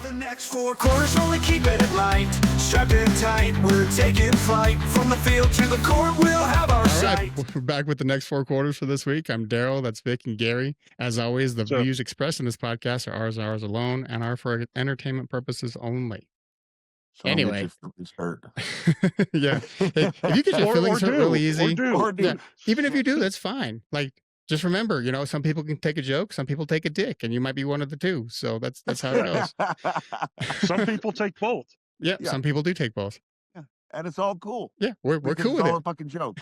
The next 4 quarters, only keep it light. Strapped in tight, we're taking flight. From the field to the court, we'll have our sight. We're back with the next 4 quarters for this week. I'm Daryl, that's Vic and Gary. As always, the views expressed in this podcast are ours alone, and are for entertainment purposes only. Anyway, hurt. Yeah, hey, if you get your feelings hurt really easy, Yeah, even if you do, that's fine. Like, just remember, some people can take a joke, some people take a dick, and you might be one of the two. So that's how it goes. Some people take both. Yeah, some people do take both. Yeah, and it's all cool. Yeah, we're cool with it's all it. a fucking joke.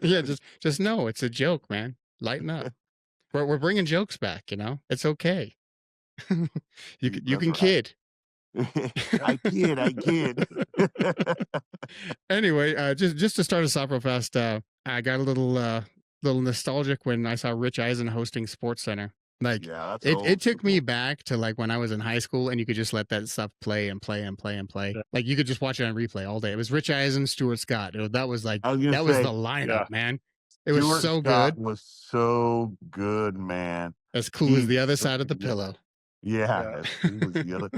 Yeah, just know it's a joke, man. Lighten up. We're bringing jokes back. It's okay. you can kid. I kid. Anyway, just to start us off real fast, I got a little nostalgic when I saw Rich Eisen hosting SportsCenter. Like, it took me back to like when I was in high school, and you could just let that stuff play and play and play and play. Yeah. Like, you could just watch it on replay all day. It was Rich Eisen, Stuart Scott. That was the lineup, man. It was Stuart so Scott good. Was so good, man. As cool as the other side of the pillow. Yeah. He was the other.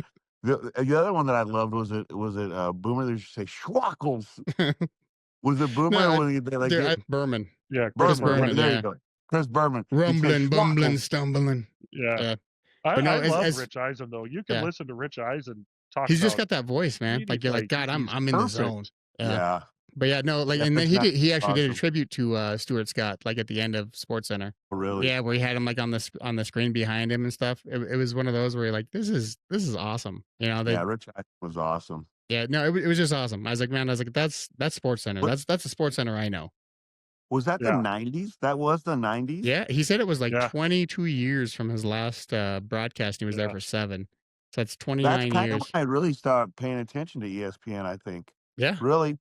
The other one that I loved was it Boomer? They should say Schwackles. Was it Boomer? No, Berman. Yeah, Chris Berman. There yeah. you go. Chris Berman. Rumbling, bumbling, stumbling. Yeah. I love Rich Eisen though. You can listen to Rich Eisen talk. He's just got that voice, man. Like, you're like, God, I'm in the zone. Yeah. But yeah, no, like, and then he actually did a tribute to Stuart Scott, like at the end of SportsCenter. Oh, really? Yeah, where he had him like on the screen behind him and stuff. It was one of those where you're like, this is awesome. Rich Eisen was awesome. Yeah, no, it was just awesome. I was like, that's SportsCenter. That's the SportsCenter I know. Was that the 90s? That was the 90s? Yeah, he said it was like 22 years from his last broadcast. He was there for 7. So that's 29 years. That's kind of when I really started paying attention to ESPN, I think. Yeah. Really?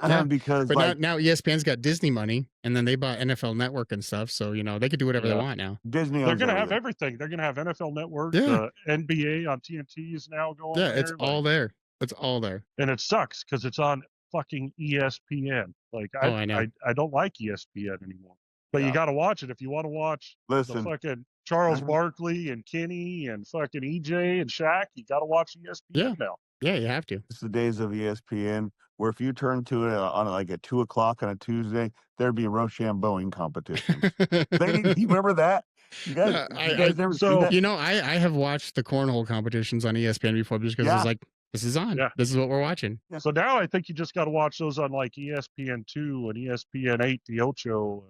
Yeah. Because now ESPN's got Disney money, and then they bought NFL Network and stuff, so they could do whatever they want now. Disney, they're gonna have everything. They're gonna have NFL Network. NBA on TNT is now going. Yeah, it's all there. It's all there, and it sucks because it's on fucking ESPN. Like, I know. I don't like ESPN anymore, but you got to watch it if you want to watch. Listen, the fucking Charles Barkley and Kenny and fucking EJ and Shaq. You got to watch ESPN now. Yeah, you have to. It's the days of ESPN where if you turn to it on like at 2:00 on a Tuesday, there'd be a Rochambeauing competition. You remember that? You guys ever seen that? I have watched the cornhole competitions on ESPN before just because it's like, this is on. Yeah. This is what we're watching. Yeah. So now I think you just got to watch those on like ESPN2 and ESPN8, the Ocho,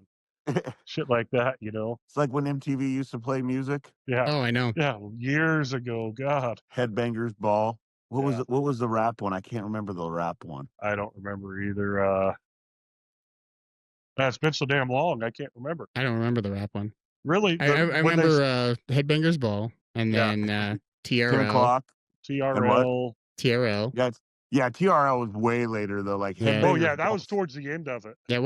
and shit like that. It's like when MTV used to play music. Yeah. Oh, I know. Yeah, years ago. God. Headbangers Ball. What was the rap one? I can't remember the rap one. I don't remember either. It's been so damn long. I can't remember. I don't remember the rap one. Really? I remember Headbangers Ball, and then TRL. 10 o'clock. TRL. Yeah, TRL was way later though. Like, oh yeah, that was towards the end of it. Yeah,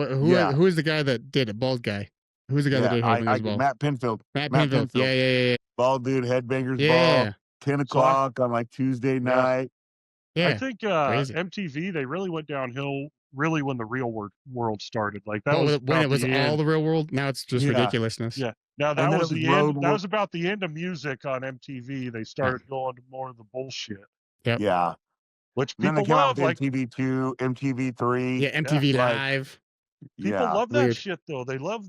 who was the guy that did it? Bald guy. Who's the guy that did Headbangers Ball? Matt Pinfield. Matt Pinfield. Yeah. Bald dude, Headbangers Ball. 10 o'clock on like Tuesday night. Yeah. I think MTV, they really went downhill really when the real world started. Like that was when it was all the real world. Now it's just ridiculousness. Yeah. Now that was the end. That was about the end of music on MTV. They started going to more of the bullshit. Yep. Yeah. Which people love, like MTV2, MTV3. Yeah, MTV Live. People love that shit though. They love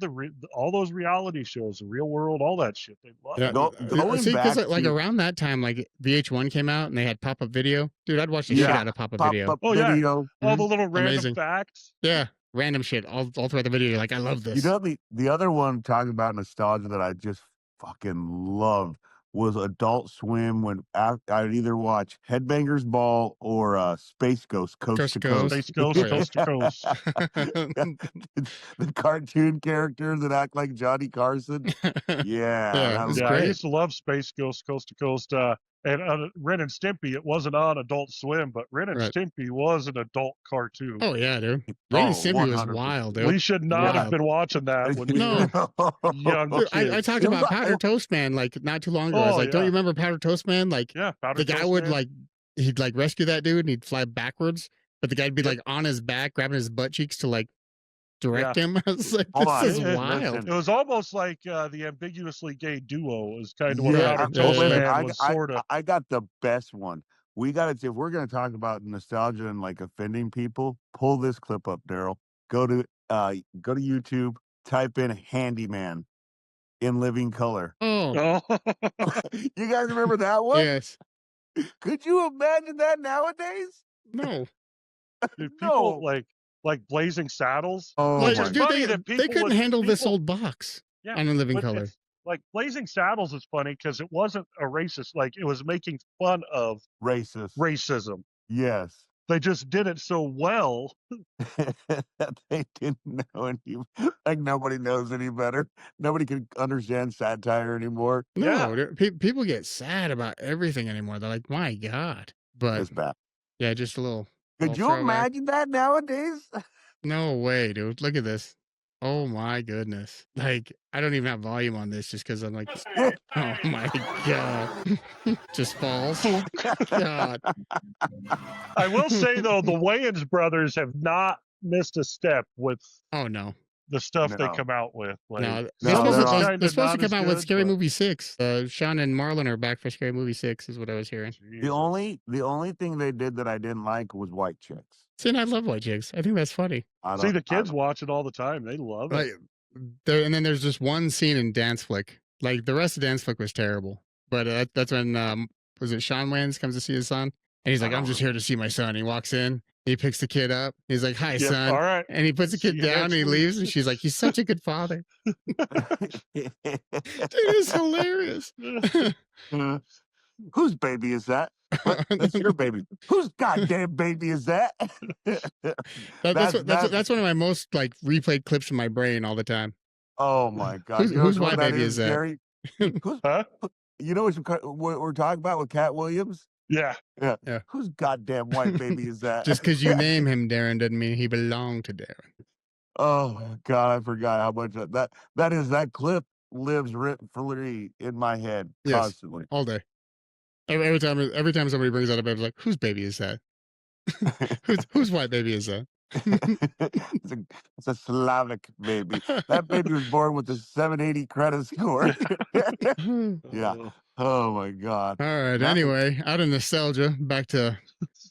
all those reality shows, the Real World, all that shit. They love it. See, because like around that time, like VH1 came out and they had pop-up video. Dude, I'd watch the shit out of pop-up video. Video. All the little random facts. Yeah, random shit all throughout the video. You're like, I love this. The other one talking about nostalgia that I just fucking loved was Adult Swim, when I'd either watch Headbangers Ball or Space Ghost Coast to Coast. Space Ghost Coast to Coast. The cartoon characters that act like Johnny Carson. Yeah, great. I used to love Space Ghost Coast to Coast. And Ren and Stimpy, it wasn't on Adult Swim, but Ren and Stimpy was an adult cartoon. Oh, yeah, dude. Ren and Stimpy was wild, dude. We should not have been watching that when we were young kids. I talked about Powder Toast Man, like, not too long ago. I was like, don't you remember Powder Toast Man? Like, the guy would, like, he'd, like, rescue that dude, and he'd fly backwards, but the guy'd be, like, on his back, grabbing his butt cheeks to, like, direct him. I was like, Hold this on, is wild. listen. It was almost like the ambiguously gay duo is kind of what Yeah, Robert wait a minute. Toastman was sort of. I got the best one. We got to, if we're going to talk about nostalgia and like offending people, pull this clip up, Daryl. Go to YouTube, type in handyman in living color. Oh, You guys remember that one? yes. Could you imagine that nowadays? No. Dude, No. people like Blazing Saddles. Oh, Like, my It's dude, funny that they people couldn't would- handle this people- old box Yeah, on a living but color. it's like Blazing Saddles is funny because it wasn't a racist. Like it was making fun of racist. racism. Yes. They just did it so well. They didn't know any, like nobody knows any better. Nobody can understand satire anymore. No, people get sad about everything anymore. They're like, my God. But It's bad. yeah, just a little. Could you throwback. imagine that nowadays? No way, dude. Look at this. Oh my goodness. Like, I don't even have volume on this just because I'm like, oh my God. Just falls. God. I will say though, the Wayans brothers have not missed a step with Oh no. the stuff they No. come out with. Like, No, No, they're supposed to kinda come out not with as Scary good, Movie 6. Sean and Marlon are back for Scary Movie 6 is what I was hearing. The only thing they did that I didn't like was white chicks. See, and I love White Chicks. I think that's funny. See, the kids watch it all the time. They love it. Like, and then there's just one scene in Dance Flick. Like, the rest of Dance Flick was terrible. But that's when, was it Sean Wayans comes to see his son? And he's like, I'm just here to see my son. He walks in. He picks the kid up. He's like, hi, Yep, son. all right. And he puts the See kid you down and next he week. leaves. And she's like, he's such a good father. Dude, it's hilarious. Whose baby is that? What? That's your baby. Whose goddamn baby is that? That's one of my most like replayed clips in my brain all the time. Oh my God! Whose white baby is that? Gary? Huh? You know what we're talking about with Cat Williams? Yeah. Yeah. Yeah. Whose goddamn white baby is that? Just because you name him Darren doesn't mean he belonged to Darren. Oh my God! I forgot how much that clip lives rent free in my head constantly. All day. Every time somebody brings that up, I was like, whose baby is that? whose white baby is that? It's a Slavic baby. That baby was born with a 780 credit score. Yeah. Oh my God. All right. Anyway, out of nostalgia, back to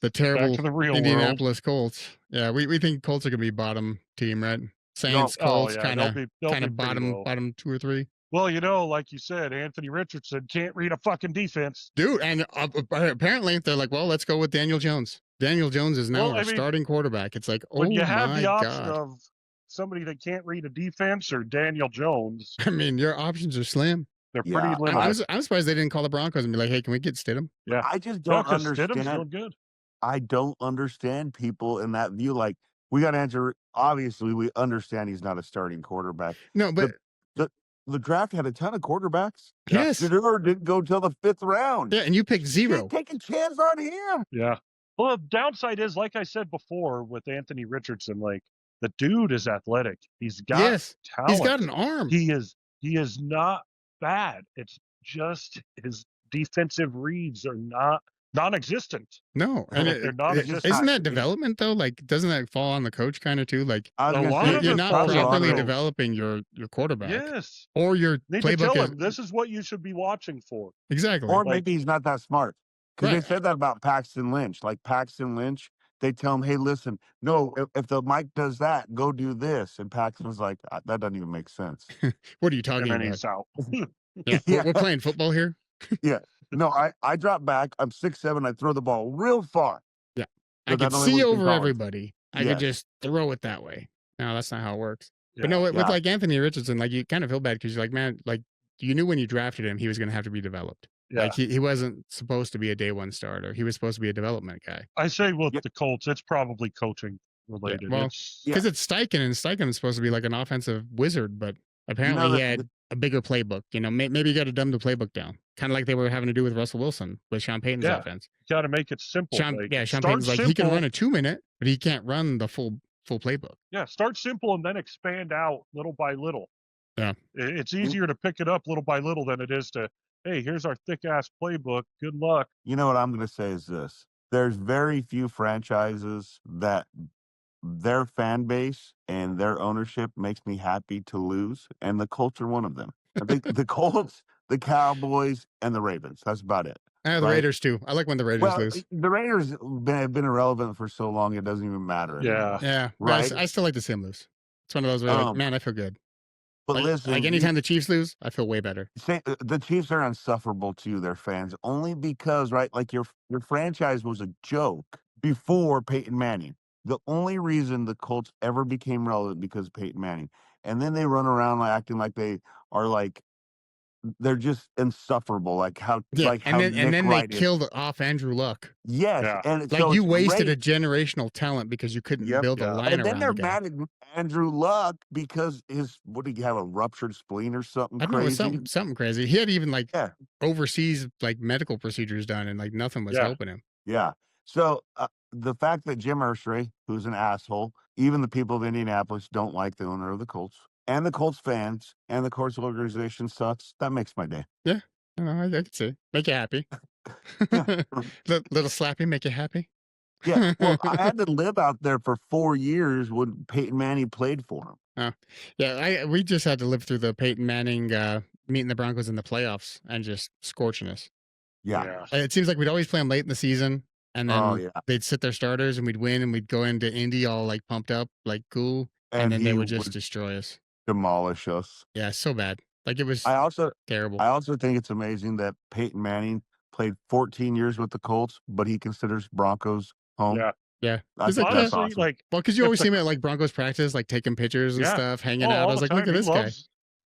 the terrible the real Indianapolis Colts. Yeah, we think Colts are gonna be bottom team, right? Saints, Oh, Colts, yeah, kind they'll of be pretty low. bottom 2 or 3. Well, you know, like you said, Anthony Richardson can't read a fucking defense. Dude, and apparently they're like, well, let's go with Daniel Jones. Daniel Jones is now our starting quarterback. It's like, oh when you have my the option God. of somebody that can't read a defense or Daniel Jones, I mean, your options are slim. they're Yeah, pretty limited. I'm surprised they didn't call the Broncos and be like, hey, can we get Stidham? Yeah. I just No, don't 'cause Stidham's doing understand. good. I don't understand people in that view. Like, we got to answer. Obviously, we understand he's not a starting quarterback. No, but The draft had a ton of quarterbacks. yes. Shedeur didn't go till the 5th round. Yeah, and you picked 0. Take a chance on him. Yeah. Well, the downside is, like I said before with Anthony Richardson, like the dude is athletic. He's got talent. He's got an arm. He is not bad. It's just his defensive reads are non-existent. No, and They're non-existent. isn't that development though? Like, doesn't that fall on the coach kind of too? Like, I was A gonna lot say, of you're it not falls on properly the coach. developing your quarterback. Yes. Or your Need to tell playbook him this is what you should be watching for. exactly. or like- maybe he's not that smart. Because Right. they said that about Paxton Lynch. Like Paxton Lynch, they tell him, hey, listen, no, if the mic does that, go do this. And Paxton's like, that doesn't even make sense. What are you And talking then about? he's out. Yeah, Yeah. We're playing football here. No, I drop back. I'm 6'7". I throw the ball real far. I But that can only see works in over college. everybody. I Yes. could just throw it that way. No, that's not how it works. Yeah. But no, with Yeah. like Anthony Richardson, like you kind of feel bad because you're like, man, like you knew when you drafted him, he was going to have to be developed. Yeah. Like he wasn't supposed to be a day one starter. He was supposed to be a development guy. I say with Yeah. the Colts, it's probably coaching related. well, It's- Because it's Steichen, and Steichen's supposed to be like an offensive wizard, but apparently know he that- had a bigger playbook. You know, maybe you got to dumb the playbook down, kind of like they were having to do with Russell Wilson with Sean Payton's Yeah. offense. got to make it simple. Sean like, Payton's start like he can simple. run a 2-minute, but he can't run the full playbook. Yeah, start simple and then expand out little by little. Yeah. It's easier to pick it up little by little than it is to, hey, here's our thick ass playbook. Good luck. You know what I'm going to say is this. There's very few franchises that their fan base and their ownership makes me happy to lose, and the Colts are one of them. I think the Colts, the Cowboys, and the Ravens. That's about it. The right? Raiders too. I like when the Raiders lose. The Raiders have been irrelevant for so long it doesn't even matter anymore. Yeah. Right? I still like to see them lose. It's one of those where you're like, man, I feel good. But listen, like anytime the Chiefs lose, I feel way better. The Chiefs are insufferable to their fans only because, right, like your franchise was a joke before Peyton Manning. The only reason the Colts ever became relevant because of Peyton Manning. And then they run around acting like they are like they're just insufferable. Like how and then they killed off Andrew Luck. Yes, and like you wasted a generational talent because you couldn't build a line around. And then they're mad at Andrew Luck because what did he have, a ruptured spleen or something I crazy? Know, something crazy. He had even overseas medical procedures done, and nothing was helping him. Yeah. So the fact that Jim Irsay, who's an asshole, even the people of Indianapolis don't like the owner of the Colts, and the Colts fans and the Colts organization sucks, that makes my day. Yeah, I can see. Make you happy. Little slappy, make you happy. Yeah, well, I had to live out there for 4 years when Peyton Manning played for him. Oh, yeah, we just had to live through the Peyton Manning meeting the Broncos in the playoffs and just scorching us. Yeah. It seems like we'd always play them late in the season, and then they'd sit their starters, and we'd win, and we'd go into Indy all pumped up, cool, and then they would just destroy us. Demolish us. Yeah, so bad. It was terrible. I also think it's amazing that Peyton Manning played 14 years with the Colts, but he considers Broncos home. Yeah. That's awesome. Because you always see him at Broncos practice, taking pictures and stuff, hanging out. I was like, look at this guy.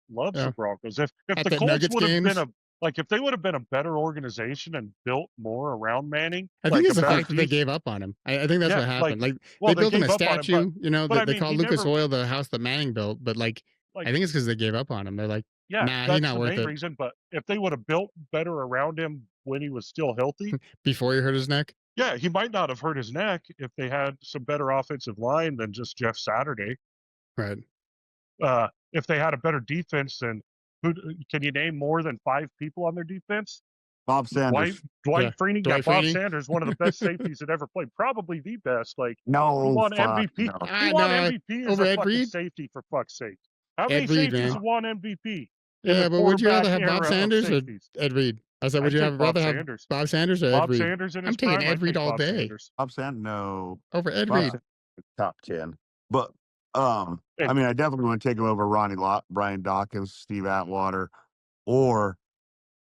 Loves the Broncos. If the Colts would have been if they would have been a better organization and built more around Manning, I think it's the fact that they gave up on him. I think that's what happened. They built him a statue, they call Lucas Oil the house that Manning built, but I think it's because they gave up on him. They're like, nah, he's not worth it. Reason, but if they would have built better around him when he was still healthy, before he hurt his neck, he might not have hurt his neck if they had some better offensive line than just Jeff Saturday. Right. If they had a better defense, then can you name more than 5 people on their defense? Bob Sanders. Dwight Freeney. Bob Sanders, one of the best safeties that ever played. Probably the best. MVP. He won MVP as a fucking safety, for fuck's sake. How many safeties have won MVP? Yeah, but would you rather have Bob Sanders or Ed Reed? I said, would you rather have Bob Sanders or Ed Reed? Sanders in his I'm taking prime, Ed Reed all day. Bob Sanders, no. Over Ed Reed. Top 10. But I mean, I definitely want to take him over Ronnie Lott, Brian Dawkins, Steve Atwater, or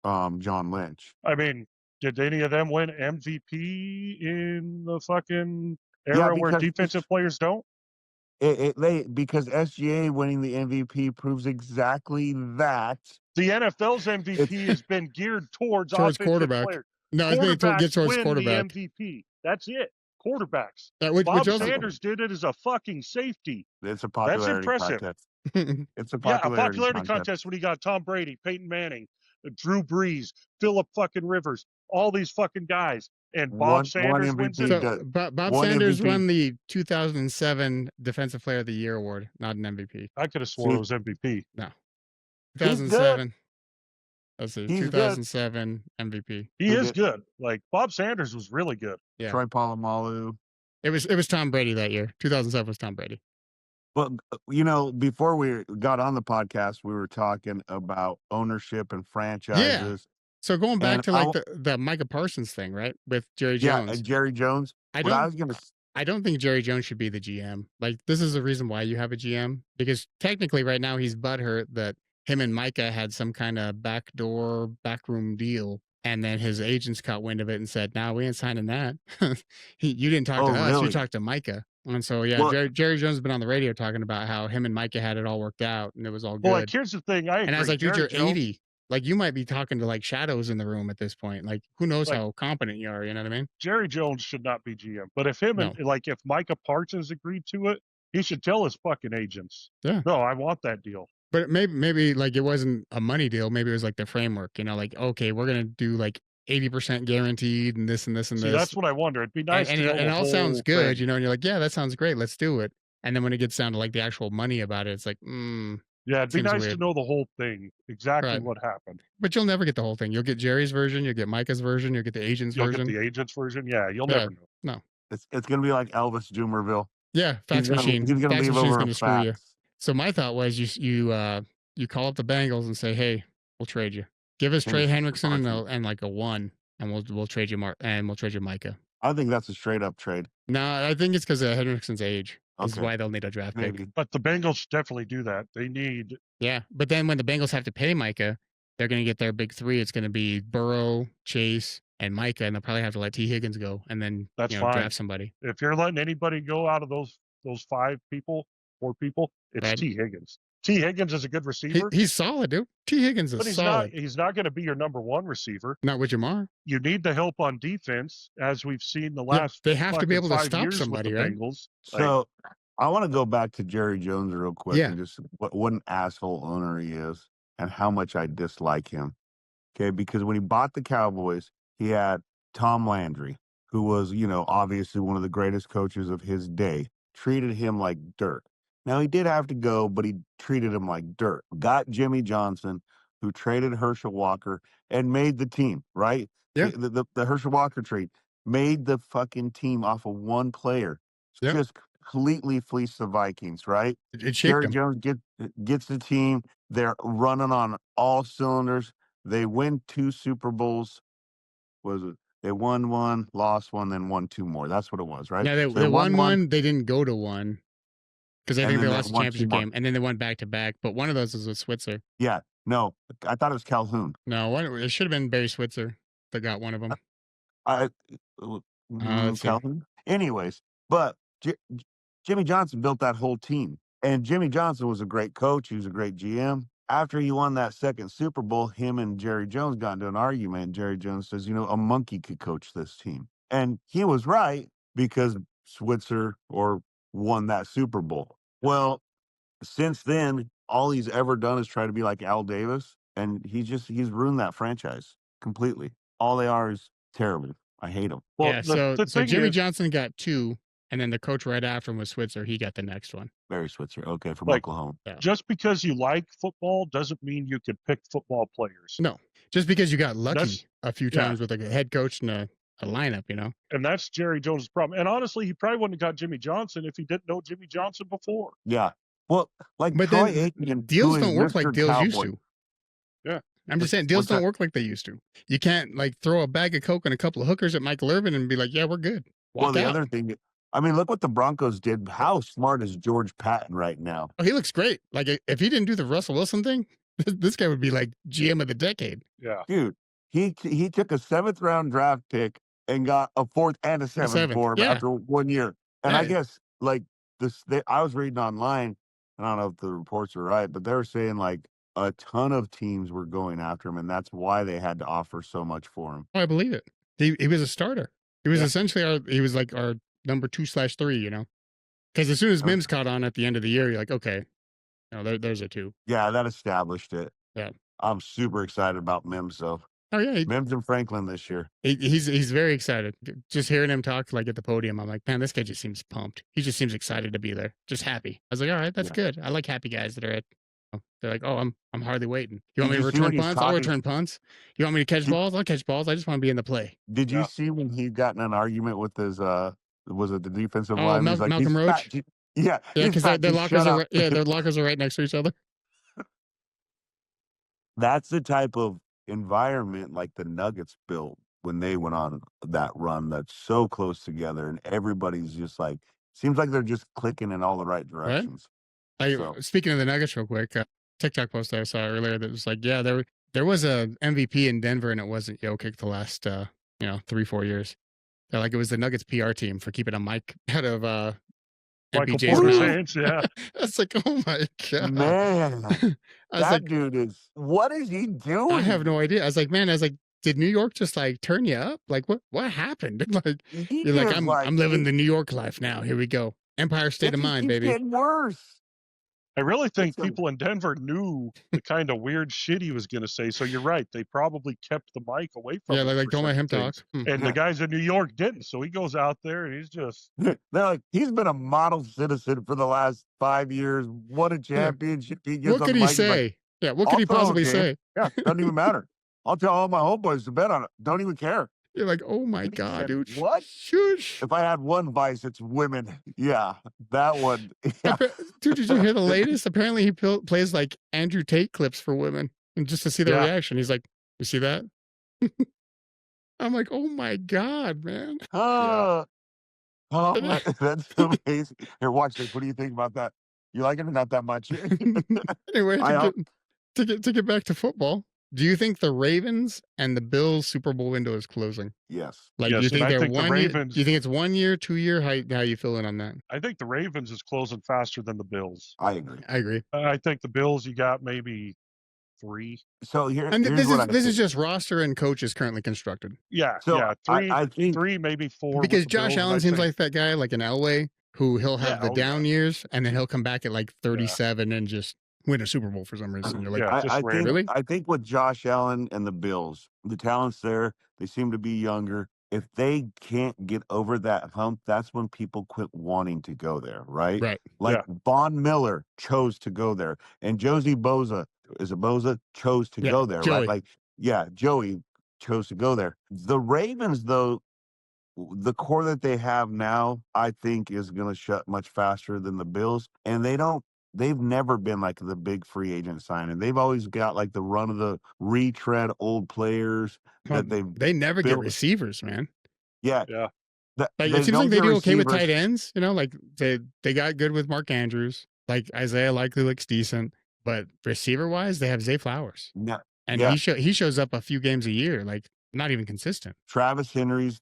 John Lynch. I mean, did any of them win MVP in the fucking era where defensive players don't? Because SGA winning the MVP proves exactly that. The NFL's MVP has been geared towards quarterback. Players. No, it's been towards quarterback. The MVP. That's it. Quarterbacks. Bob Sanders did it as a fucking safety. It's a popularity contest. It's a popularity contest when he got Tom Brady, Peyton Manning, Drew Brees, Phillip fucking Rivers, all these fucking guys. And Bob Sanders wins it. Bob Sanders won the 2007 Defensive Player of the Year award, not an MVP. I could have sworn it was MVP. No. 2007. Let's see. 2007 MVP. He is good. Bob Sanders was really good. Yeah. Troy Polamalu. It was Tom Brady that year. 2007 was Tom Brady. But before we got on the podcast, we were talking about ownership and franchises. Yeah. So going back to the Micah Parsons thing, right? With Jerry Jones. Yeah, Jerry Jones. I don't think Jerry Jones should be the GM. This is the reason why you have a GM, because technically right now he's butthurt that him and Micah had some kind of backroom deal, and then his agents caught wind of it and said, "No, we ain't signing that. You didn't talk to us. Really? You talked to Micah." And so Jerry Jones has been on the radio talking about how him and Micah had it all worked out and it was all good. Well, here's the thing. I was like, dude, you're 80. You might be talking to shadows in the room at this point. Who knows how competent you are? You know what I mean? Jerry Jones should not be GM. But if if Micah Parsons agreed to it, he should tell his fucking agents. Yeah. No, I want that deal. But maybe it wasn't a money deal. Maybe it was the framework. Okay, we're gonna do 80% guaranteed and this and this and See, this. That's what I wonder. It'd be nice. And it all sounds good, and you're like, yeah, that sounds great. Let's do it. And then when it gets down to the actual money about it, it's yeah, it'd be nice to know the whole thing, exactly what happened. But you'll never get the whole thing. You'll get Jerry's version, you'll get Micah's version, you'll get the agent's version. Get the agent's version. Yeah, you'll never know. No. It's going to be like Elvis Dumerville. Yeah, fax machine. He's gonna Fax leave machine's over going a to screw you. fax. So my thought was you call up the Bengals and say, hey, we'll trade you. Give us Trey Hendrickson and like a 1, and we'll trade you Micah. I think that's a straight up trade. No, I think it's because of Hendrickson's age. Is why they'll need a draft pick. But the Bengals definitely do that. They need. Yeah, but then when the Bengals have to pay Micah, they're going to get their big 3. It's going to be Burrow, Chase, and Micah, and they'll probably have to let T. Higgins go, and then That's fine. draft somebody. If you're letting anybody go out of those 4 people, it's T. Higgins. T. Higgins is a good receiver. He's solid, dude. T. Higgins is solid. He's not going to be your number 1 receiver. Not with Jamar. You need the help on defense, as we've seen the last. They have to be able to stop somebody, right? Bengals. So I want to go back to Jerry Jones real quick and just what an asshole owner he is and how much I dislike him. Okay, because when he bought the Cowboys, he had Tom Landry, who was, obviously one of the greatest coaches of his day, treated him like dirt. Now, he did have to go, but he treated him like dirt. Got Jimmy Johnson, who traded Herschel Walker and made the team, right? Yeah. The Herschel Walker trade made the fucking team off of one player. Yep. Just completely fleeced the Vikings, right? Jerry Jones gets the team. They're running on all cylinders. They win 2 Super Bowls. Was it? They won 1, lost 1, then won 2 more. That's what it was, right? Yeah, they won 1. They didn't go to 1 because I think they lost the championship game, and then they went back to back. But one of those was with Switzer. Yeah, no, I thought it was Calhoun. No, it should have been Barry Switzer that got one of them. Calhoun. Anyways, but Jimmy Johnson built that whole team, and Jimmy Johnson was a great coach. He was a great GM. After he won that second Super Bowl, him and Jerry Jones got into an argument. Jerry Jones says, a monkey could coach this team. And he was right because Switzer won that Super Bowl. Well, since then, all he's ever done is try to be like Al Davis. And he's ruined that franchise completely. All they are is terrible. I hate them. Well, yeah, so Jimmy Johnson got 2. And then the coach right after him was Switzer. He got the next one. Barry Switzer. Okay, from Oklahoma. Yeah. Just because you like football doesn't mean you can pick football players. No. Just because you got lucky a few times with a head coach and a lineup, And that's Jerry Jones' problem. And honestly, he probably wouldn't have got Jimmy Johnson if he didn't know Jimmy Johnson before. Yeah. Well, but Troy Aikman, deals don't work like deals used to. Yeah. I'm just saying, deals don't work like they used to. You can't throw a bag of Coke and a couple of hookers at Michael Irvin and be like, yeah, we're good. Walk out. Other thing, look what the Broncos did. How smart is George Patton right now? Oh, he looks great. Like, if he didn't do the Russell Wilson thing, this guy would be like GM of the decade. Yeah. Dude, he took a 7th round draft pick and got a 4th and a 7th for him after 1 year. And I guess, I was reading online, I don't know if the reports are right, but they were saying, a ton of teams were going after him, and that's why they had to offer so much for him. Oh, I believe it. He was a starter. He was essentially our number 2/3, because as soon as Mims caught on at the end of the year, you're like, okay, there's a 2. Yeah, that established it. Yeah, I'm super excited about Mims though. Oh yeah, Mims and Franklin this year. He's very excited. Just hearing him talk at the podium, I'm like, man, this guy just seems pumped. He just seems excited to be there, just happy. I was like, all right, that's good. I like happy guys that are at. They're like, oh, I'm hardly waiting. You want me to return punts? I'll return punts. You want me to catch balls? I'll catch balls. I just want to be in the play. Did you see when he got in an argument with his was it the defensive line? Malcolm Roach? Yeah, because their lockers are their lockers are right next to each other. That's the type of environment like the Nuggets built when they went on that run that's so close together, and everybody's just seems like they're just clicking in all the right directions. Right? Speaking of the Nuggets real quick, TikTok post I saw earlier that was there was a MVP in Denver and it wasn't Jokic the last 3-4 years. It was the Nuggets PR team for keeping a mic out of MPJ's mouth. Yeah. I was like, oh my god, man, that dude is. What is he doing? I have no idea. I was like, did New York just turn you up? What happened? You're like, I'm living the New York life now. Here we go. Empire State of Mind, baby. It's getting worse. I really think people in Denver knew the kind of weird shit he was going to say. So you're right. They probably kept the mic away from him. Yeah, don't let him talk. And the guys in New York didn't. So he goes out there and he's just. They're like, he's been a model citizen for the last 5 years. Won a championship. Yeah. What could he say? What could he possibly say? Yeah, doesn't even matter. I'll tell all my homeboys to bet on it. Don't even care. You're like, oh my God, dude. What? Shush. If I had one vice, it's women. Yeah, that one. Yeah. Dude, did you hear the latest? Apparently he plays like Andrew Tate clips for women. And just to see their reaction, he's like, you see that? I'm like, oh my God, man. Oh, that's amazing. Here, watch this. What do you think about that? You like it or not that much? Anyway, to get back to football, do you think the Ravens and the Bills Super Bowl window is closing? Yes. Like, do you think they're 1 year? Do you think it's 1 year, 2 year? How you feeling on that? I think the Ravens is closing faster than the Bills. I agree. I think the Bills, you got maybe 3. So this is just roster and coaches currently constructed. Yeah, so yeah, 3, I think 3, maybe 4. Because Josh Allen seems like that guy, like an Elway, who he'll have the down years and then he'll come back at like 37 and just win a Super Bowl for some reason. You're like, I think with Josh Allen and the Bills, the talent's there. They seem to be younger. If they can't get over that hump, that's when people quit wanting to go there, right? Right. Like Von Miller chose to go there, and Josie Boza, chose to go there, Joey. right? Like, Joey chose to go there. The Ravens, though, the core that they have now, I think, is going to shut much faster than the Bills, and they've never been like the big free agent signing. They've always got like the run of the retread old players that they never get receivers, man. Yeah. It seems like they do okay with tight ends, like they got good with Mark Andrews, like Isaiah likely looks decent, but receiver wise, they have Zay Flowers. Yeah. And he shows up a few games a year, like not even consistent. Travis Henry's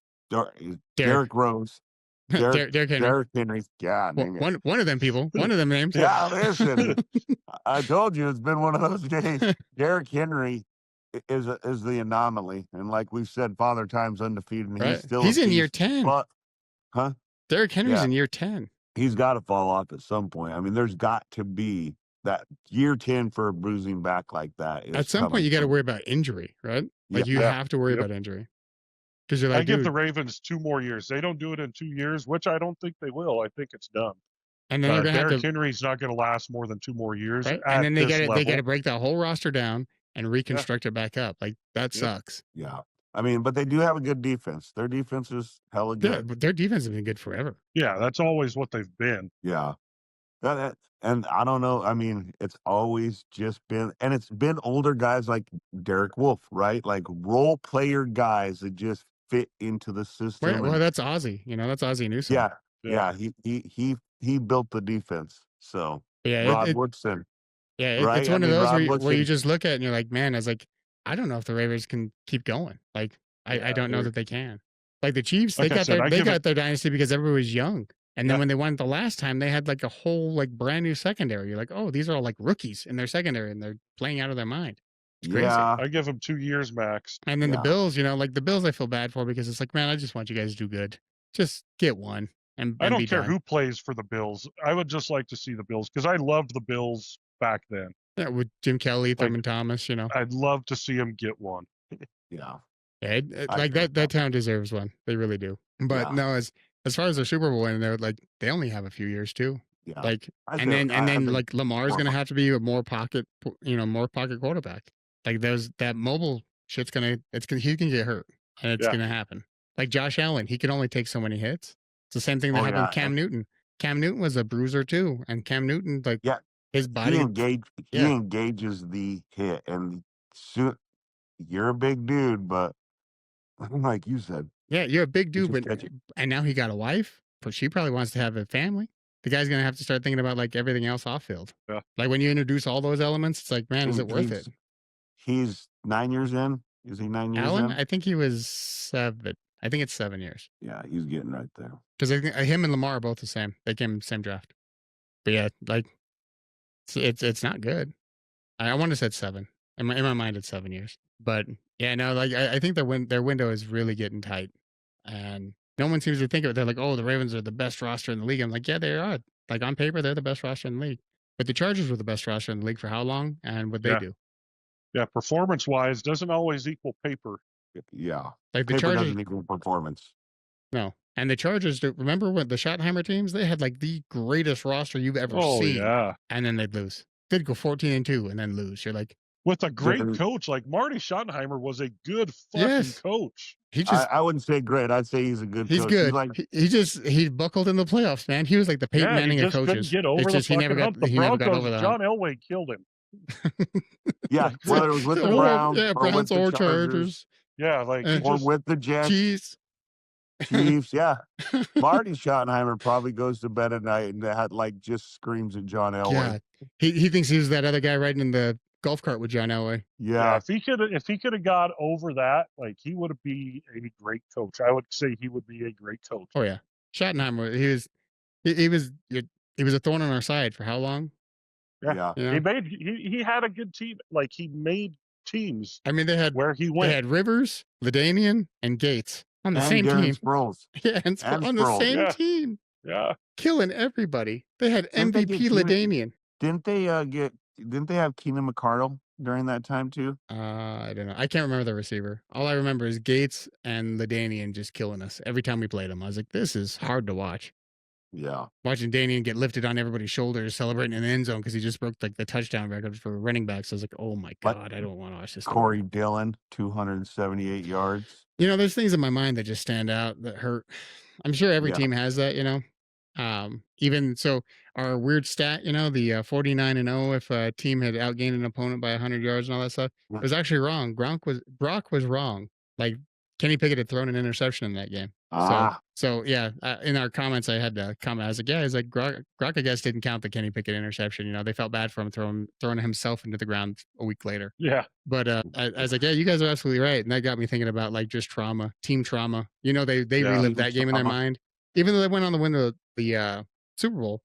Derrick Rose. Derrick Henry. Yeah, one of them people. One of them names. Yeah, listen. I told you it's been one of those days. Derrick Henry is the anomaly, and like we've said, Father Time's undefeated. And he's in year 10. Huh? Derrick Henry's in year 10. He's got to fall off at some point. I mean, there's got to be that year 10 for a bruising back like that. At some point, you got to worry about injury, right? Like you have to worry about injury. Because you're like, I give the Ravens 2 more years. They don't do it in 2 years, which I don't think they will. I think it's done. And then Derrick Henry's not going to last more than 2 more years. Right? And then they got to break that whole roster down and reconstruct it back up. Like that sucks. Yeah. I mean, but they do have a good defense. Their defense is hella good. Yeah, but their defense has been good forever. Yeah, that's always what they've been. Yeah. And I don't know. I mean, it's always just been, and it's been older guys like Derek Wolfe, right? Like role player guys that just fit into the system. Right. Well, that's Ozzie. That's Ozzie Newsome. Yeah. He built the defense. So Rod Woodson. Yeah, right? It's one of those where you just look at it and you're like, man, I don't know if the Ravens can keep going. Like, I don't know that they can. Like the Chiefs, they got their dynasty because everybody was young. And then when they won the last time, they had like a whole like brand new secondary. You're like, oh, these are all like rookies in their secondary and they're playing out of their mind. It's crazy. I give them 2 years max. And then the Bills, like the Bills I feel bad for because it's like, man, I just want you guys to do good. Just get one. And I don't care done. who plays for the Bills. I would just like to see the Bills because I loved the Bills back then. Yeah, with Jim Kelly, Thurman Thomas, I'd love to see him get one. Yeah. Yeah, like that town deserves one. They really do. But no, as far as their Super Bowl win, they only have a few years too. Yeah. Like and then like Lamar's gonna have to be a more pocket quarterback. Like that mobile shit's he can get hurt and it's gonna happen. Like Josh Allen, he can only take so many hits. It's the same thing that happened with Cam Newton. Cam Newton was a bruiser too, and Cam Newton his body he engages the hit, and you're a big dude, but like you said, you're a big dude, and now he got a wife, but she probably wants to have a family. The guy's gonna have to start thinking about like everything else off field. Yeah. Like when you introduce all those elements, it's like, man, is it worth it? He's 9 years in. Is he 9 years Allen? in? I think he was 7. I think it's 7 years. Yeah, he's getting right there. Because I think him and Lamar are both the same. They came same draft. But yeah, like it's not good. I want to say 7. In my mind, it's 7 years. But yeah, no, like I think their window is really getting tight, and no one seems to think of it. They're like, oh, the Ravens are the best roster in the league. I'm like, yeah, they are. Like on paper, they're the best roster in the league. But the Chargers were the best roster in the league for how long, and what they do? Yeah, performance-wise doesn't always equal paper. Yeah, like the paper Chargers doesn't equal performance. No, and the Chargers. Remember when the Schottenheimer teams? They had like the greatest roster you've ever seen. Yeah, and then they'd lose. They'd go 14-2 and then lose. You're like, with a great coach like Marty Schottenheimer was a good fucking coach. I wouldn't say great. I'd say he's a good he's coach. good. He's like he buckled in the playoffs, man. He was like the Peyton Manning of coaches. Couldn't get over the fucking hump. The Broncos, John Elway killed him. Yeah, whether it was with the Browns, or with the Chargers. Yeah, like or with the Jets, Chiefs. Yeah, Marty Schottenheimer probably goes to bed at night and had just screams at John Elway. Yeah, he thinks he was that other guy riding in the golf cart with John Elway. Yeah, if he could have got over that, like he would be a great coach. I would say he would be a great coach. Oh yeah, Schottenheimer. He was a thorn on our side for how long? Yeah. He had a good team. Like he made teams. I mean, they had where he went. They had Rivers, LaDainian, and Gates on the same team. Sproles. Yeah, and on the same team. Yeah, killing everybody. They had MVP LaDainian. Didn't they have Keenan McCardle during that time too? I don't know. I can't remember the receiver. All I remember is Gates and LaDainian just killing us every time we played them. I was like, this is hard to watch. Yeah. Watching Danian get lifted on everybody's shoulders, celebrating in the end zone because he just broke the touchdown record for running backs. I was like, oh my God, I don't want to watch this. Corey Dillon, 278 yards. There's things in my mind that just stand out that hurt. I'm sure every team has that, even so, our weird stat, the 49-0, if a team had outgained an opponent by 100 yards and all that stuff, it was actually wrong. Brock was wrong. Like Kenny Pickett had thrown an interception in that game. So yeah, in our comments, I had to comment. I was like, yeah, he's like Brock, I guess, didn't count the Kenny Pickett interception. They felt bad for him throwing himself into the ground a week later. Yeah. But I was like, yeah, you guys are absolutely right. And that got me thinking about just trauma, team trauma. They relived that game in their mind. Even though they went on to win the Super Bowl,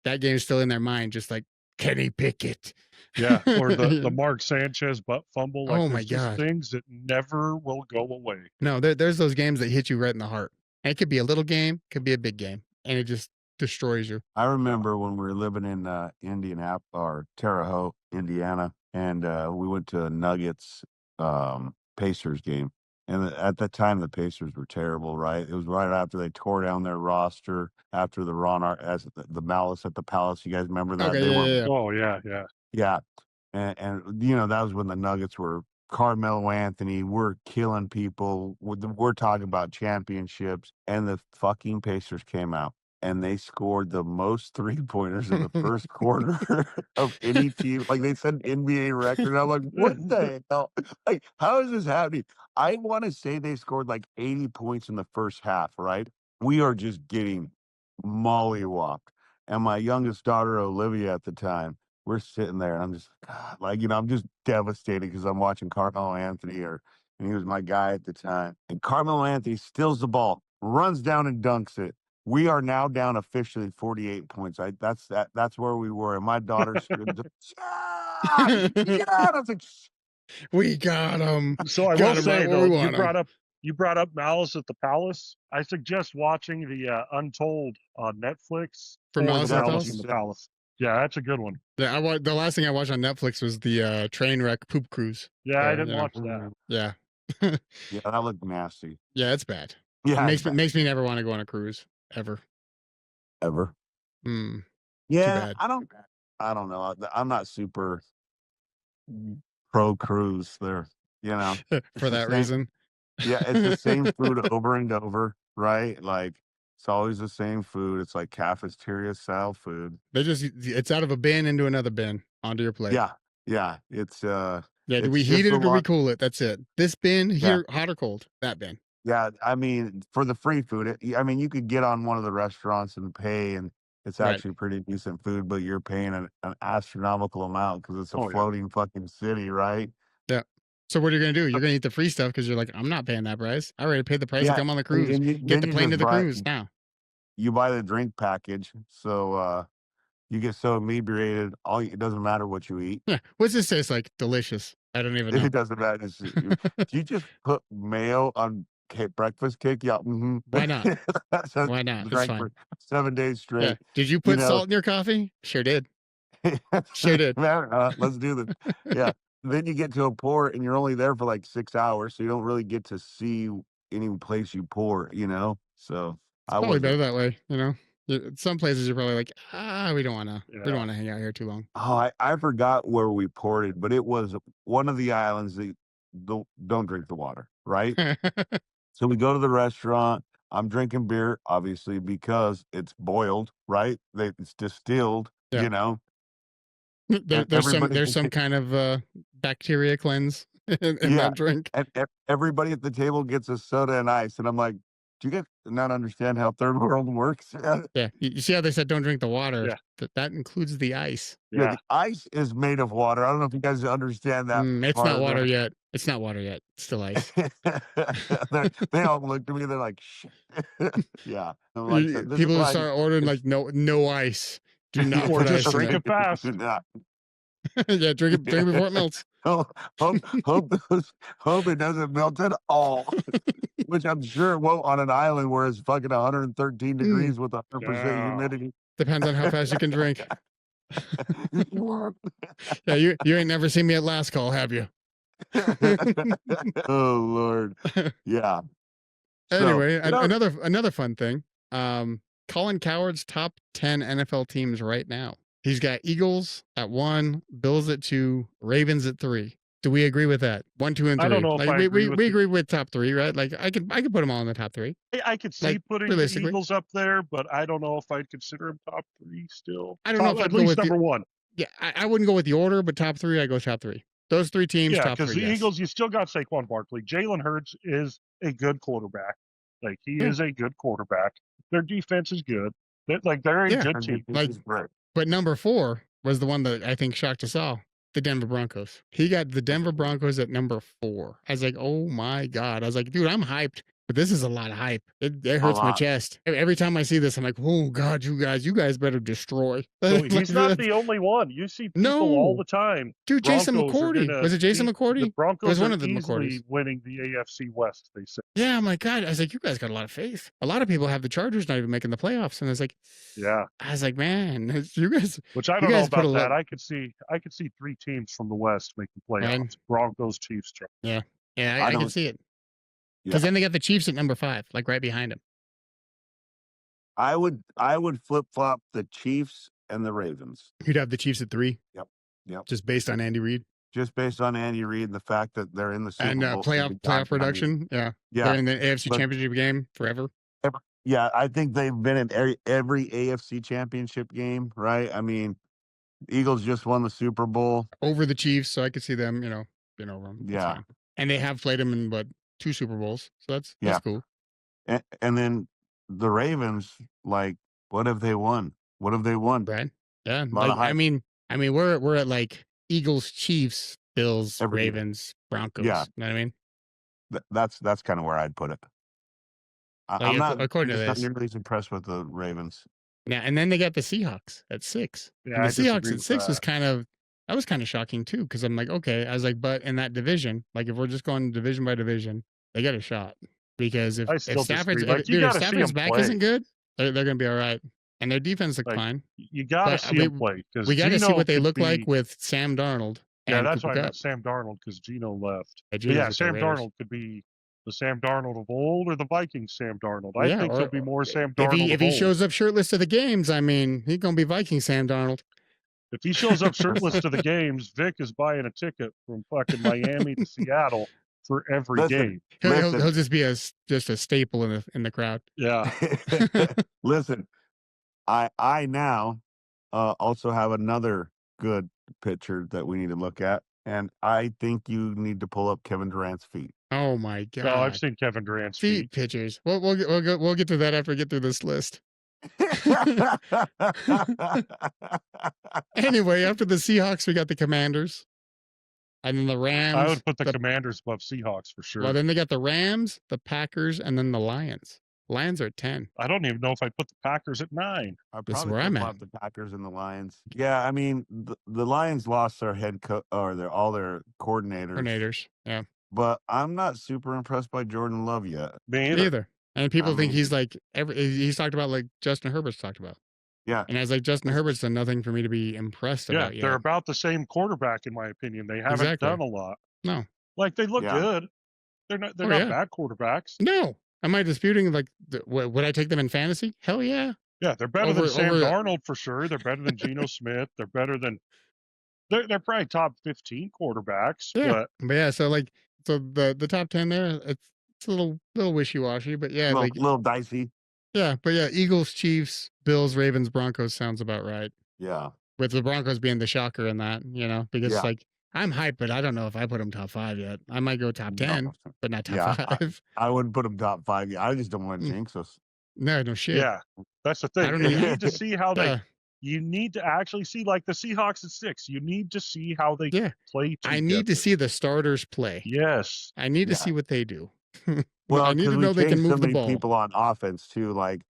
that game is still in their mind, just like Kenny Pickett. Yeah, or the Mark Sanchez butt fumble. Oh my God. Things that never will go away. No, there's those games that hit you right in the heart. And it could be a little game, could be a big game, and it just destroys you. I remember when we were living in Indianapolis or Terre Haute, Indiana, and we went to a Nuggets Pacers game. And at that time, the Pacers were terrible, right? It was right after they tore down their roster, after the the Malice at the Palace. You guys remember that? Okay, yeah. Oh, yeah. Yeah. And that was when the Nuggets were Carmelo Anthony. We're killing people. We're talking about championships. And the fucking Pacers came out. And they scored the most 3-pointers in the first quarter of any team. Like they said, NBA record. I'm like, what the hell? Like, how is this happening? I want to say they scored 80 points in the first half, right? We are just getting mollywopped. And my youngest daughter, Olivia, at the time, we're sitting there, and I'm just, God, I'm just devastated because I'm watching Carmelo Anthony, and he was my guy at the time. And Carmelo Anthony steals the ball, runs down and dunks it. We are now down officially 48 points. That's where we were. And my daughter screamed, yeah! I was like, we got him. So I will say, though, you brought up Malice at the Palace. I suggest watching the Untold on Netflix. For Malice at the Palace. Yeah, that's a good one. Yeah, the last thing I watched on Netflix was the train wreck poop cruise. Yeah, I didn't watch that. Yeah. Yeah, that looked nasty. Yeah, it's bad. Yeah, it makes me never want to go on a cruise ever. Yeah, I don't know. I'm not super pro cruise there. For that reason. Yeah, it's the same food over and over, right? It's always the same food. It's like cafeteria style food. It's out of a bin into another bin onto your plate. Yeah. It's do we heat it or do we cool it? That's it. This bin here, hot or cold? That bin. Yeah, I mean, for the free food, you could get on one of the restaurants and pay, and it's actually pretty decent food, but you're paying an astronomical amount because it's a floating fucking city, right? Yeah. So what are you going to do? You're going to eat the free stuff because you're like, I'm not paying that price. I already paid the price to come on the cruise. Get the plane to the cruise now. You buy the drink package, so you get so inebriated, it doesn't matter what you eat. Yeah. What's this taste like? Delicious. I don't even know. It doesn't matter. Do you just put mayo on breakfast cake? Yeah. Mm-hmm. Why not? Why not? It's fine. For 7 days straight. Yeah. Did you put salt in your coffee? Sure did. Sure did. Let's do this. Yeah. Then you get to a port and you're only there for 6 hours, so you don't really get to see any place you pour, So it's probably better that way, Some places you're probably like, we don't want to hang out here too long. Oh, I forgot where we ported, but it was one of the islands don't drink the water, right? So we go to the restaurant. I'm drinking beer, obviously, because it's boiled, right? It's distilled, Yeah. you know. There's some kind of bacteria cleanse in that drink. And everybody at the table gets a soda and ice, and I'm like, do you guys not understand how third world works? Yeah, you see how they said don't drink the water? Yeah. That includes the ice. Yeah, the ice is made of water. I don't know if you guys understand that. It's not water yet. It's not water yet. It's still ice. They all looked at me. They're like, shit. Yeah. Like, people start ordering like no ice. Do not or put just ice drink in it fast. Yeah, drink it before it melts. Hope it doesn't melt at all. Which I'm sure it won't on an island where it's fucking 113 degrees with 100% humidity. Depends on how fast you can drink. Yeah, you ain't never seen me at last call, have you? Oh Lord. Yeah. Anyway, another fun thing. Colin Cowherd's top 10 NFL teams right now. He's got Eagles at 1, Bills at 2, Ravens at 3. Do we agree with that? 1, 2, and 3. I don't know if I agree we agree with top 3, right? Like I could put them all in the top 3. I could see putting the Eagles up there, but I don't know if I'd consider them top 3 still. I don't know if I'd at least number 1. Yeah, I wouldn't go with the order, but top 3, I go top 3. Those 3 teams, top 3. Yeah, because the Eagles, you still got Saquon Barkley. Jalen Hurts is a good quarterback. Like he is a good quarterback. Their defense is good. They're a good team. But number 4 was the one that I think shocked us all. The Denver Broncos. He got the Denver Broncos at number 4. I was like, oh my God. I was like, dude, I'm hyped. But this is a lot of hype. It hurts my chest. Every time I see this, I'm like, oh God, you guys better destroy. He's not the only one. You see people all the time. Dude, Jason McCourty. Was it Jason McCourty? The Broncos was one of the McCourties winning the AFC West, they say. Yeah, my God. I was like, you guys got a lot of faith. A lot of people have the Chargers not even making the playoffs. And I was like, I was like, man, you guys. Which I don't know about that. I could see 3 teams from the West making playoffs. Broncos, Chiefs, Chargers. Yeah, I can see it. Because then they got the Chiefs at number 5, like right behind them. I would flip flop the Chiefs and the Ravens. You'd have the Chiefs at 3. Yep. Just based on Andy Reid. Just based on Andy Reid and the fact that they're in the Super Bowl and playoff production. Yeah. They're in the AFC Championship game forever. Yeah, I think they've been in every AFC Championship game, right? I mean, the Eagles just won the Super Bowl over the Chiefs, so I could see them, being over them. Yeah, and they have played them in 2 Super Bowls, so that's cool. And then the Ravens, like, what have they won? What have they won? Right? Yeah, I mean, we're at like Eagles, Chiefs, Bills, Ravens, Broncos. Yeah, you know what I mean? That's kind of where I'd put it. I'm not nearly impressed with the Ravens. Yeah, and then they got the Seahawks at 6. Yeah, the Seahawks at 6 was kind of shocking too, because I'm like, okay, I was like, but in that division, like if we're just going division by division, they got a shot. Because if Stafford's back isn't good, they're going to be all right. And their defense looked fine. You got to see them play. We got to see what they look like with Sam Darnold. Yeah, that's why I meant Sam Darnold, because Geno left. Yeah, Sam Darnold could be the Sam Darnold of old or the Vikings Sam Darnold. I think he'll be more Sam Darnold if he shows up shirtless to the games, I mean, he's going to be Viking Sam Darnold. If he shows up shirtless to the games, Vic is buying a ticket from fucking Miami to Seattle for every game. He'll just be just a staple in the crowd. Yeah. Listen, I now also have another good pitcher that we need to look at, and I think you need to pull up Kevin Durant's feet. Oh my God! No, I've seen Kevin Durant's feet pitchers. We'll get to that after we get through this list. Anyway, after the Seahawks, we got the Commanders, and then the Rams. I would put the Commanders above Seahawks for sure. Well, then they got the Rams, the Packers, and then the Lions. Lions are 10. I don't even know if I put the Packers at 9. That's where I'm at. The Packers and the Lions. Yeah, I mean the Lions lost their head coach or all their coordinators. Yeah. But I'm not super impressed by Jordan Love yet. Me either. And people think he's like he's talked about like Justin Herbert's talked about. Yeah. And I was like, Justin Herbert's done nothing for me to be impressed about yet. They're about the same quarterback in my opinion. They haven't done a lot. No. Like they look good. They're not bad quarterbacks. No. Am I disputing like would I take them in fantasy? Hell yeah. Yeah, they're better than Sam Darnold for sure. They're better than Geno Smith. They're better than they're probably top 15 quarterbs. Yeah. But yeah, so like So the top 10 there, it's a little wishy-washy, but yeah, little dicey. Yeah, but yeah, Eagles, Chiefs, Bills, Ravens, Broncos sounds about right. Yeah. With the Broncos being the shocker in that, because I'm hyped, but I don't know if I put them top 5 yet. I might go top 10, but not top 5. I wouldn't put them top 5 yet. I just don't want to jinx us. No shit. Yeah, that's the thing. You need to see how they. You need to actually see, like the Seahawks at 6. You need to see how they play together. I need to see the starters play. Yes. I need to see what they do. Well, I need to know they can move the ball. People on offense too, like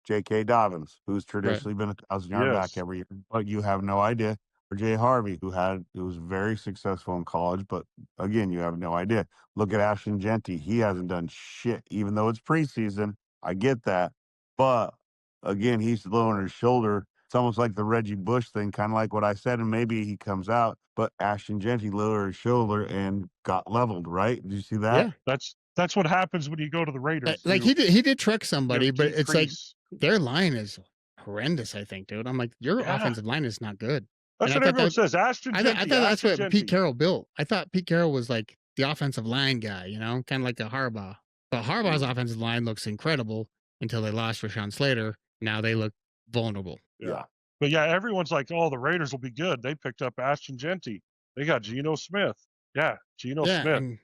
J.K. Dobbins, who's traditionally been a 1,000-yard back every year, but you have no idea. Or Jay Harvey, who was very successful in college, but again, you have no idea. Look at Ashton Genty. He hasn't done shit, even though it's preseason. I get that. But again, he's lowering his shoulder. It's almost like the Reggie Bush thing, kind of like what I said, and maybe he comes out. But Ashton Genty lowered his shoulder and got leveled, right? Did you see that? Yeah, that's what happens when you go to the Raiders. Like he did truck somebody, but it's like their line is horrendous, I think, dude. I'm like, your offensive line is not good. That's what everyone says. Ashton Genty. I thought that's what Pete Carroll built. I thought Pete Carroll was like the offensive line guy, kind of like a Harbaugh. But Harbaugh's offensive line looks incredible until they lost Rashawn Slater. Now they look vulnerable. Yeah. But yeah, everyone's like, oh, the Raiders will be good. They picked up Ashton Genty. They got Geno Smith. Yeah, Geno Smith.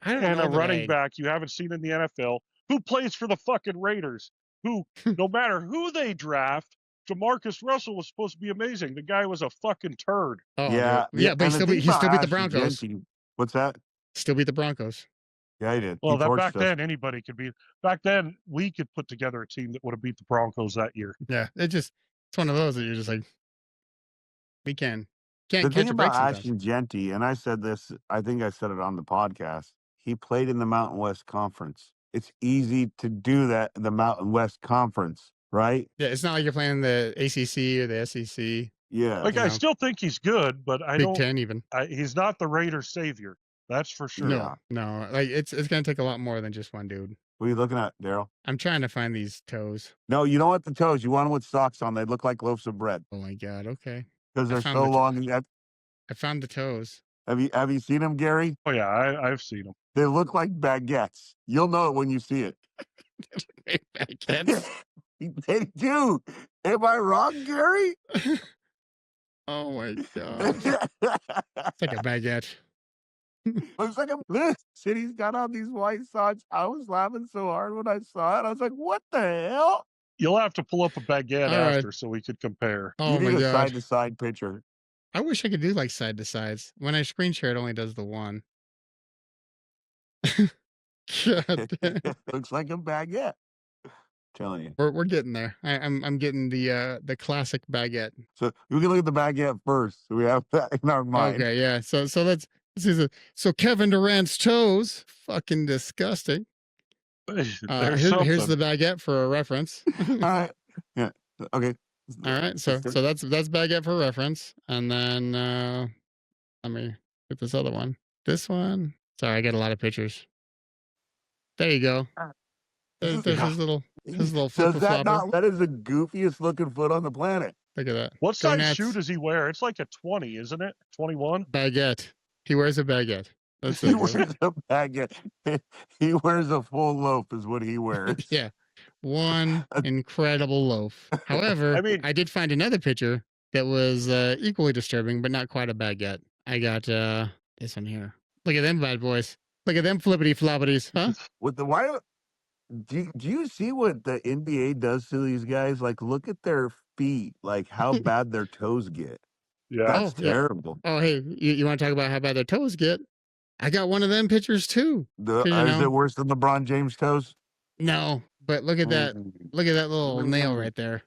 And a running back you haven't seen in the NFL who plays for the fucking Raiders, who, no matter who they draft, Jamarcus Russell was supposed to be amazing. The guy was a fucking turd. Oh, yeah, but he still beat the Broncos. What's that? Still beat the Broncos. Yeah, he did. Well, back then, anybody could beat. Back then, we could put together a team that would have beat the Broncos that year. Yeah, it's one of those that you're just like, we can't the catch thing a about break Ashton Genty, and I said this, I think I said it on the podcast, he played in the Mountain West Conference. It's easy to do that in the Mountain West Conference, right? Yeah, it's not like you're playing in the ACC or the SEC. Yeah. Like, I still think he's good, but I don't. Big Ten even. He's not the Raiders' savior. That's for sure. No. Like, it's going to take a lot more than just one dude. What are you looking at, Daryl? I'm trying to find these toes. No, you don't want the toes. You want them with socks on. They look like loaves of bread. Oh, my God. Okay. Because they're so long. I found the toes. Have you seen them, Gary? Oh, yeah, I've seen them. They look like baguettes. You'll know it when you see it. Baguettes? They do. Am I wrong, Gary? Oh, my God. It's like a baguette. Looks like a City's got on these white socks. I was laughing so hard when I saw it. I was like, what the hell? You'll have to pull up a baguette after so we could compare. Oh, you need my a God. side-to-side picture. I wish I could do like side-to-sides. When I screen share, it only does the one. God damn. Looks like a baguette. Telling you. We're getting there. I'm getting the classic baguette. So we can look at the baguette first. So we have that in our mind. Okay, yeah. So let's see. So Kevin Durant's toes, fucking disgusting. Here's the baguette for a reference. All right. Yeah. Okay. All right. So that's baguette for reference. And then let me get this other one. This one. Sorry, I got a lot of pictures. There you go. There's his little flipper flopper. That is the goofiest looking foot on the planet. Look at that. What size shoe does he wear? It's like a 20, isn't it? 21? Baguette. He wears a baguette. That's he wears a baguette. He wears a full loaf is what he wears. Yeah. One incredible loaf. However, I did find another picture that was equally disturbing, but not quite a baguette. I got this one here. Look at them bad boys. Look at them flippity floppities, huh? Do you see what the NBA does to these guys? Like, look at their feet, like how bad their toes get. Yeah, that's terrible. Oh, hey, you want to talk about how bad their toes get? I got one of them pictures too. Is it worse than LeBron James' toes? No, but look at that. Look at that little nail right there.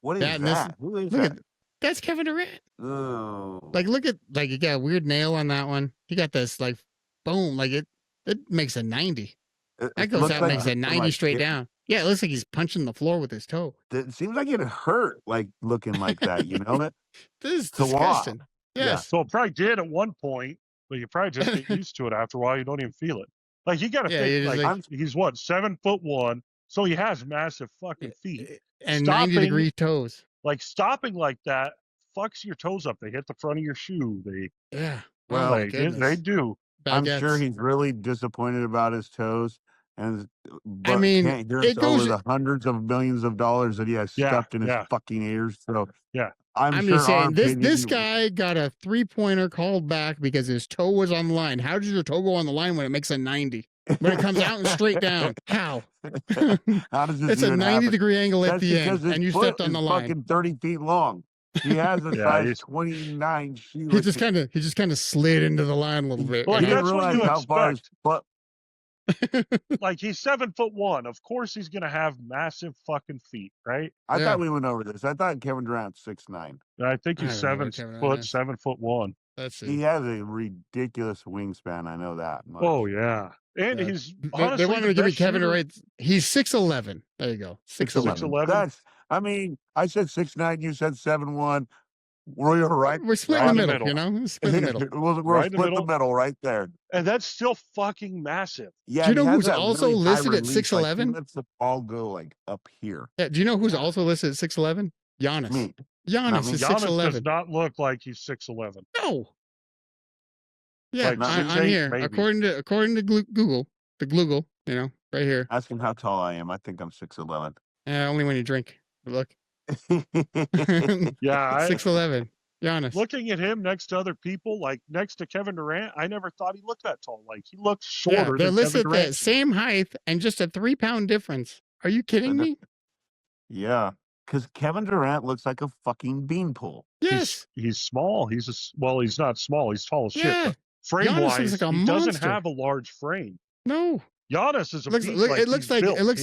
What is that? Look at that's Kevin Durant. Oh, look at you got a weird nail on that one. He got this boom, it makes a 90. That goes out and makes a 90 straight down. Yeah, it looks like he's punching the floor with his toe. It seems like it hurt, looking like that. You know that? This is disgusting. Yes. Yeah. So it probably did at one point, but you probably just get used to it after a while. You don't even feel it. Like, you got to think, he's what, 7'1", so he has massive fucking feet. And 90-degree toes. Like, stopping like that fucks your toes up. They hit the front of your shoe. Yeah. Well, they do. I'm baguettes. sure he's really disappointed about his toes, but mean, can't hear it us over goes. the hundreds of millions of dollars that he has stuffed in his fucking ears. So Yeah. I'm just sure our saying, this opinion. guy got a 3-pointer called back because his toe was on the line. How does your toe go on the line when it makes a 90? When it comes out and straight down? How? How does this It's a even happen? 90-degree angle at That's the because end, his and you foot stepped on is the line. fucking 30 feet long. He has a Yeah, size 29 shoe. He just kind of slid into the line a little bit. Well, He you know? didn't that's what realize you how far his expect. foot. Like, he's 7'1". Of course he's gonna have massive fucking feet, right? I Yeah. thought we went over this. I thought Kevin Durant's 6'9". I think I he's don't know what 7 Kevin foot, Durant is. 7'1". Let's see. He has a ridiculous wingspan. I know that much. Oh yeah, and Yeah. he's They honestly wanted the to give me best Kevin shooter. Durant. He's 6'11". There you go. 6'11". 6'11". That's. I mean, I said 6'9". You said 7'1". We're right. We're split Right in the in the middle, you know? We're split in the middle. We're Right in the split middle. the middle right there. And that's still fucking massive. Yeah, Do you know he has who's that also really high listed at release, like, he 6'11"? lets the ball go like up here. Yeah. Do you know who's Yeah. also listed at 6'11"? Giannis. Me. Giannis me. is Giannis does 6'11". not look like he's 6'11". No. Yeah, Like Not me. on here, maybe. according to Google, you know, right here. Ask him how tall I am. I think I'm 6'11". Only when you drink. But look, Yeah, 6'11". Giannis. looking at him next to other people, like next to Kevin Durant, I never thought he looked that tall. Like, he looked Yeah, shorter they're than listed Kevin at Durant. the same height and just a 3-pound difference. Are you kidding me? Yeah, because Kevin Durant looks like a fucking beanpole. Yes. He's small. Well, he's not small. He's tall as shit. Yeah. But frame Giannis wise, looks like a he doesn't monster. have a large frame. No. Giannis is a beast. It looks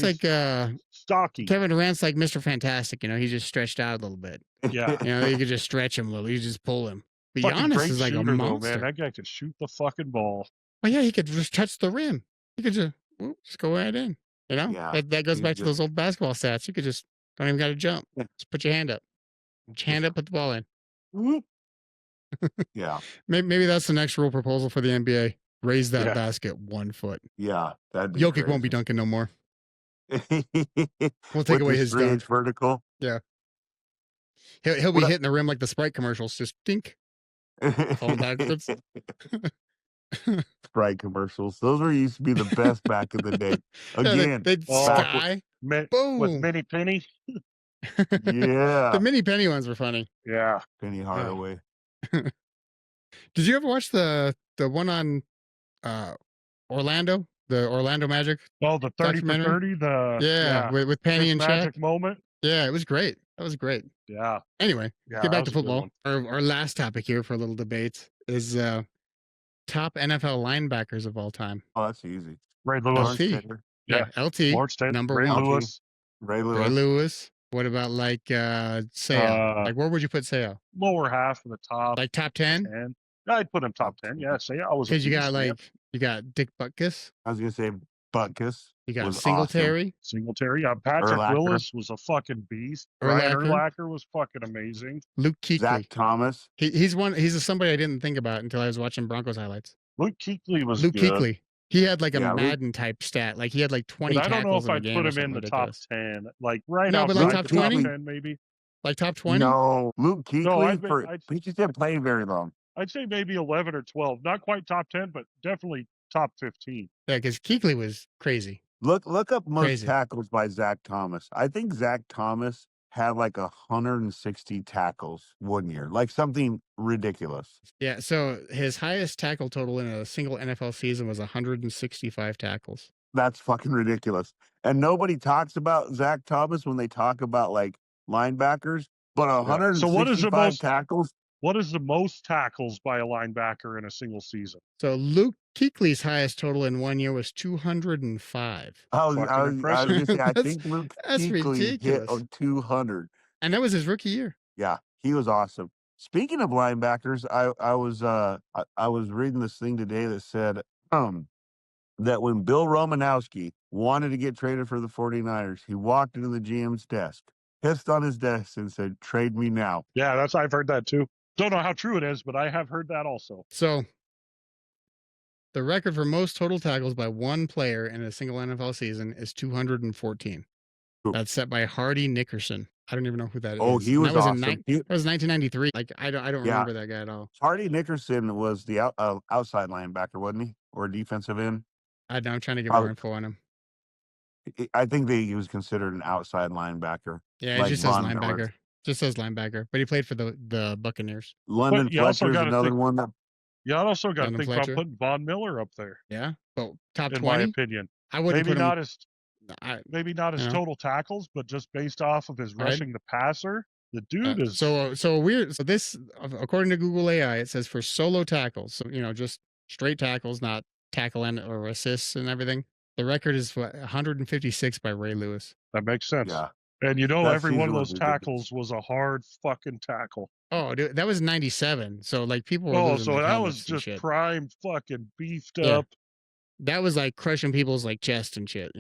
like He's stocky. Kevin Durant's like Mr. Fantastic. You know, he's just stretched out a little bit. Yeah. You know, you could just stretch him a little. You just pull him. But Fucking Giannis great is like a shooter, monster. though, man. That guy could shoot the fucking ball. Well, yeah, he could just touch the rim. He could just go right in. You know, Yeah, that goes back to those old basketball stats. You could just don't even got to jump. Just put your hand up. Put your hand up, put the ball in. Yeah. Maybe that's the next rule proposal for the NBA. Raise that basket 1 foot. Yeah, that'd be Jokic won't be crazy. dunking no more. We'll take With away the his dunk. 3-inch vertical. Yeah. He'll be hitting the rim like the Sprite commercials. Just dink. Falling backwards. Sprite commercials. Those used to be the best back in the day. Again, they'd sky. Boom. With Mini Penny. Yeah. The Mini Penny ones were funny. Yeah. Penny Hardaway. Did you ever watch the one on Orlando? The Orlando Magic? Oh, the 30 for 30? With Penny and Magic Shaq. moment. Yeah, it was great. That was great. Yeah. Anyway, Yeah, get back that to was a good football. Our last topic here for a little debate is top NFL linebackers of all time. Oh, that's easy. Ray Lewis. LT. Yeah, LT. Lawrence Taylor, Number Ray 1. Lewis. Ray Lewis. Ray Lewis. What about like Seo? Like where would you put Seo? Lower half of the top. Like top 10? 10. I'd put him top 10. Yeah, Seo was. Because you got you got Dick Butkus. I was gonna say Butkus. You got was Singletary. awesome. Singletary. Patrick Urlacher. Willis was a fucking beast. Ryan Urlacher was fucking amazing. Luke Kuechly. Zach Thomas. He's somebody I didn't think about until I was watching Broncos highlights. Luke Kuechly was Luke good. Kuechly. He had like a Yeah, Madden type stat. Like he had like 20 But I don't know tackles if in a I'd game put or him in something the ridiculous. top 10. Like right No, now, but like top 20? 10 maybe. Like top 20? No, Luke Kuechly. I'd he just didn't play very long. I'd say maybe 11 or 12. Not quite top 10, but definitely top 15. Yeah, because Kuechly was crazy. Look up most Crazy. tackles by Zach Thomas. I think Zach Thomas had like 160 tackles one year, like something ridiculous. Yeah, so his highest tackle total in a single NFL season was 165 tackles. That's fucking ridiculous. And nobody talks about Zach Thomas when they talk about like linebackers, but 165 So what is the most tackles. What is the most tackles by a linebacker in a single season? So Luke Kuechly's highest total in 1 year was 205. I was gonna say, I think Luke That's Kuechly hit ridiculous. 200. And that was his rookie year. Yeah, he was awesome. Speaking of linebackers, I was reading this thing today that said that when Bill Romanowski wanted to get traded for the 49ers, he walked into the GM's desk, pissed on his desk, and said, "Trade me now." Yeah, I've heard that too. Don't know how true it is, but I have heard that also. So the record for most total tackles by one player in a single NFL season is 214. Ooh. That's set by Hardy Nickerson. I don't even know who that Oh, is. he And was that was awesome. that was 1993. Like I don't Yeah. remember that guy at all. Hardy Nickerson was the outside linebacker, wasn't he? Or defensive end? I'm trying to get more Probably. info on him. I think he was considered an outside linebacker. Yeah, it like just says Von Miller. linebacker. Just says linebacker, but he played for the Buccaneers. London But you also Fletcher's gotta another think- one that You also got to London think Fletcher. about putting Von Miller up there. Yeah, but top in 20. my opinion. I wouldn't Maybe put him. not as I, maybe not as you know. total tackles, but just based off of his rushing the passer, the dude is so weird. So this, according to Google AI, it says for solo tackles. So just straight tackles, not tackle and or assists and everything. The record is 156 by Ray Lewis. that makes sense. Yeah. And That every one of season those was tackles was a hard fucking tackle. Oh, dude, that was 97. So like people were Oh, losing so like that helmets was and just shit. prime fucking beefed Yeah. up. That was like crushing people's like chest and shit,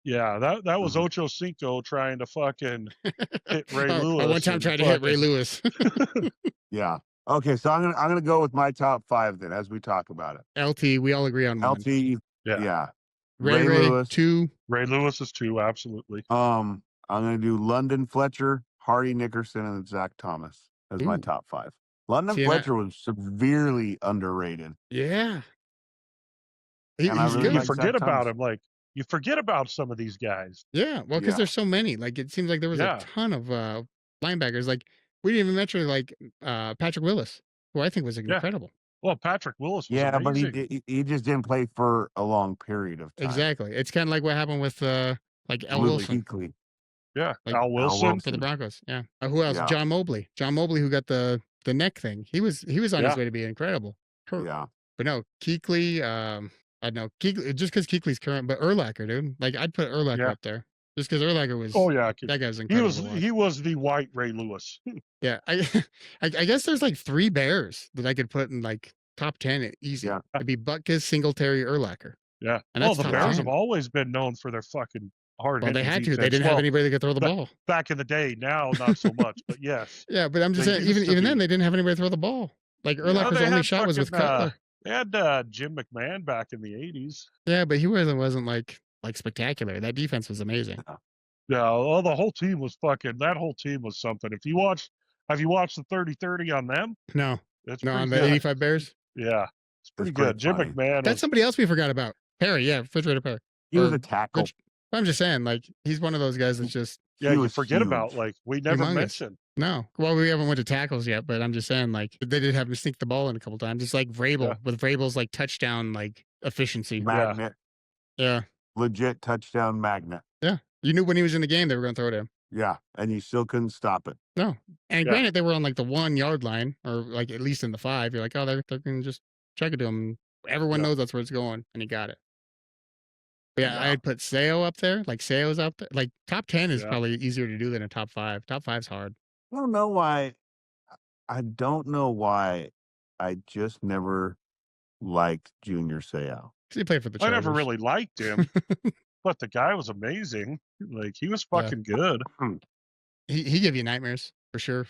Yeah, that was Ocho Cinco trying to fucking hit Ray Lewis. I one time tried to hit Ray Lewis. Yeah. Okay, so I'm gonna go with my top 5 then as we talk about it. LT, we all agree on one. LT, yeah. Ray Lewis 2. Ray Lewis is 2, absolutely. I'm gonna do London Fletcher, Hardy Nickerson, and Zach Thomas as my Ooh. top 5. London Fletcher was severely underrated. Yeah. And I He's really good. You like forget Zach about Thomas. him. Like you forget about some of these guys. Yeah, well, because there's so many. Like it seems like there was a ton of linebackers. Like we didn't even mention like Patrick Willis, who I think was incredible. Well, Patrick Willis was amazing. But he just didn't play for a long period of time. Exactly. It's kind of like what happened with like Al Wilson. Kuechly. Yeah, like Al Wilson for the Broncos. Yeah. Who else? Yeah. John Mobley. John Mobley, who got the neck thing. He was on his way to be incredible. Yeah. But no, Kuechly. I know Kuechly, just because Kuechly's current, but Urlacher, dude. Like I'd put Urlacher up there, just because Urlacher was. Oh yeah, that guy was incredible. He was the white Ray Lewis. Yeah, I guess there's like 3 Bears that I could put in like top 10 easy. Yeah. It'd be Butkus, Singletary, Urlacher. Yeah. And well, that's the top Bears 10. have always been known for their fucking hard. Well, they had to. They didn't have anybody that could throw the ball. Back in the day, now not so much, but yes. Yeah, but I'm just saying, even then, they didn't have anybody to throw the ball. Like Urlacher's only shot was with Cutler. They had Jim McMahon back in the 80s. Yeah, but he wasn't like spectacular. That defense was amazing. Yeah, well, the whole team was that whole team was something. Have you watched the 30-30 on them? No. It's no, on good. the 85 Bears? Yeah. It's pretty good. Jim McMahon. That's somebody else we forgot about. Perry, yeah, Refrigerator Perry. He was a tackle. I'm just saying, like, he's one of those guys that's just. Yeah, you forget about, like, we never mentioned. No. Well, we haven't went to tackles yet, but I'm just saying, like, they did have him sneak the ball in a couple times. Just like Vrabel, with Vrabel's, like, touchdown, like, efficiency. Magnet. Yeah. Legit touchdown magnet. Yeah. You knew when he was in the game, they were going to throw to him. Yeah, and you still couldn't stop it. No. And granted, they were on, like, the 1 yard line, or, like, at least in the 5. You're like, oh, they're going to just check it to him. Everyone knows that's where it's going, and he got it. Yeah, I'd put Seo up there. Like Seo's up there. Like top 10 is probably easier to do than a top 5. Top 5's hard. I don't know why. I don't know why. I just never liked Junior Seau. He played for the Chargers. I never really liked him, but the guy was amazing. Like he was fucking good. He gave you nightmares for sure.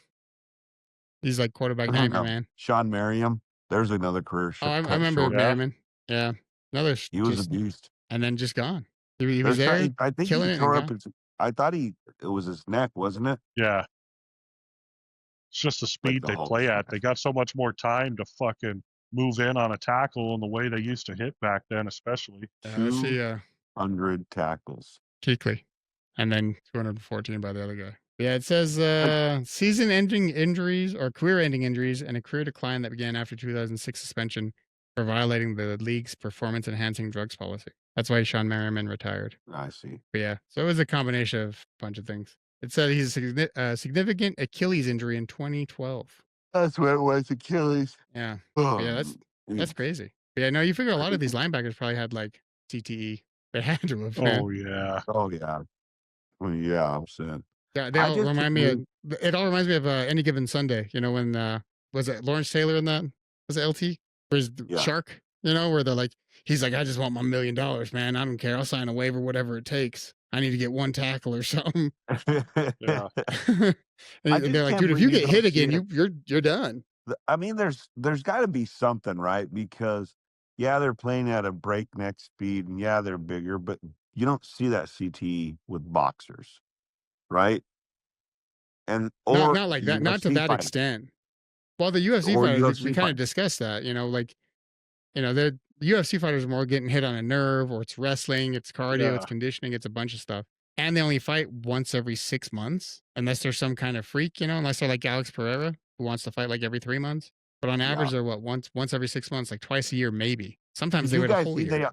He's like quarterback nightmare man. Sean Merriam. There's another career. Oh, I remember Merriman. Yeah, another. He was a beast. And then just gone. He was there. I think he tore up his. I thought it was his neck, wasn't it? Yeah. It's just the speed they play at. They got so much more time to fucking move in on a tackle and the way they used to hit back then, especially. I see. 100 tackles. Kuechly, and then 214 by the other guy. Yeah, it says season-ending injuries or career-ending injuries and a career decline that began after 2006 suspension for violating the league's performance-enhancing drugs policy. That's why Sean Merriman retired. I see. But yeah, so it was a combination of a bunch of things. It said he's a significant Achilles injury in 2012. That's what it was, Achilles. Yeah. Yeah, that's crazy. But yeah, no, you figure a lot of these linebackers probably had like CTE. They had to have. Oh, yeah. Oh, yeah. Well, yeah, I'm saying. Yeah, they all remind me of, it all reminds me of Any Given Sunday, you know, when, was it Lawrence Taylor in that? Was it LT? Where's the Shark? You know, where they're like, he's like, I just want my $1 million, man. I don't care. I'll sign a waiver, whatever it takes. I need to get 1 tackle or something. Yeah. And they're like, dude, if you get hit again, you're done. I mean, there's got to be something, right? Because they're playing at a breakneck speed, and they're bigger, but you don't see that CTE with boxers, right? and Not or not like that, not to UFC that fighters. extent. Well, the UFC Or fighters, we UFC kind of fighters. discussed that, like, the UFC fighters are more getting hit on a nerve, or it's wrestling, it's cardio, it's Yeah. conditioning, it's a bunch of stuff. And they only fight once every 6 months, unless there's some kind of freak, unless they're like Alex Pereira, who wants to fight like every 3 months. But on average, they're what, once every 6 months, like twice a year, maybe. Sometimes Did they you wait a guys whole see year.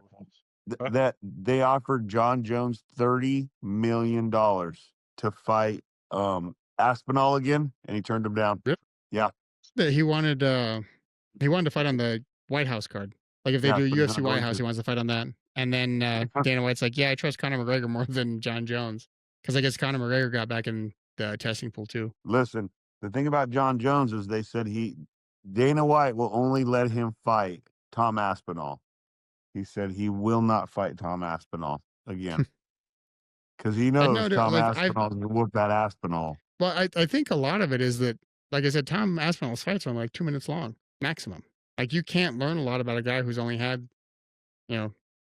that they offered John Jones $30 million to fight Aspinall again, and he turned him down. Yep. Yeah. That he wanted to fight on the White House card. Like if they Yeah, do but he's UFC not White going House, to. he wants to fight on that. And then Dana White's like, yeah, I trust Conor McGregor more than John Jones, because I guess Conor McGregor got back in the testing pool too. Listen, the thing about John Jones is they said Dana White will only let him fight Tom Aspinall. He said he will not fight Tom Aspinall again. Because he I knows know that, Tom like, Aspinall will whoop that Aspinall. Well, I think a lot of it is that, like I said, Tom Aspinall's fights are like 2 minutes long, maximum. Like you can't learn a lot about a guy who's only had,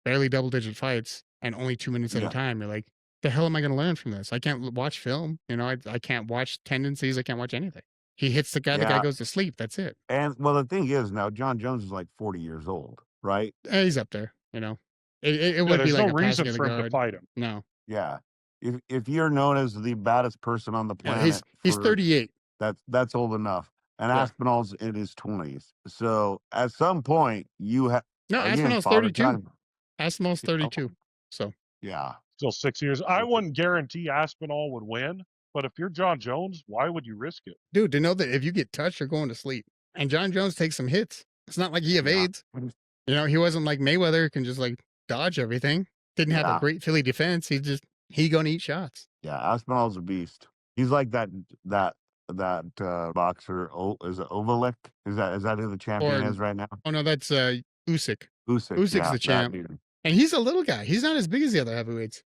barely double-digit fights and only 2 minutes at a Yeah. time. You're like, the hell am I going to learn from this? I can't watch film. I can't watch tendencies. I can't watch anything. He hits the guy. The guy Yeah. goes to sleep. That's it. And well, the thing is now, John Jones is like 40 years old, right? He's up there. It Yeah, would be there's like no a reason passing of the for him to guard. fight him. No. Yeah. If you're known as the baddest person on the Yeah, planet, he's 38. that's old enough. And Yeah. Aspinall's in his 20s. So at some point, you have No, Aspinall's 32. Aspinall's 32. So Yeah. Still 6 years. I wouldn't guarantee Aspinall would win, but if you're John Jones, why would you risk it? dude, to know that if you get touched, you're going to sleep. And John Jones takes some hits. It's not like he evades. He wasn't like Mayweather, who can just like dodge everything. Didn't have a Yeah. great Philly defense. He gonna eat shots. Yeah, Aspinall's a beast. He's like that boxer. Is it Ovalek? Is that who the champion Or- is right now? Oh no, that's Usyk. Usyk's the champ. And he's a little guy. He's not as big as the other heavyweights.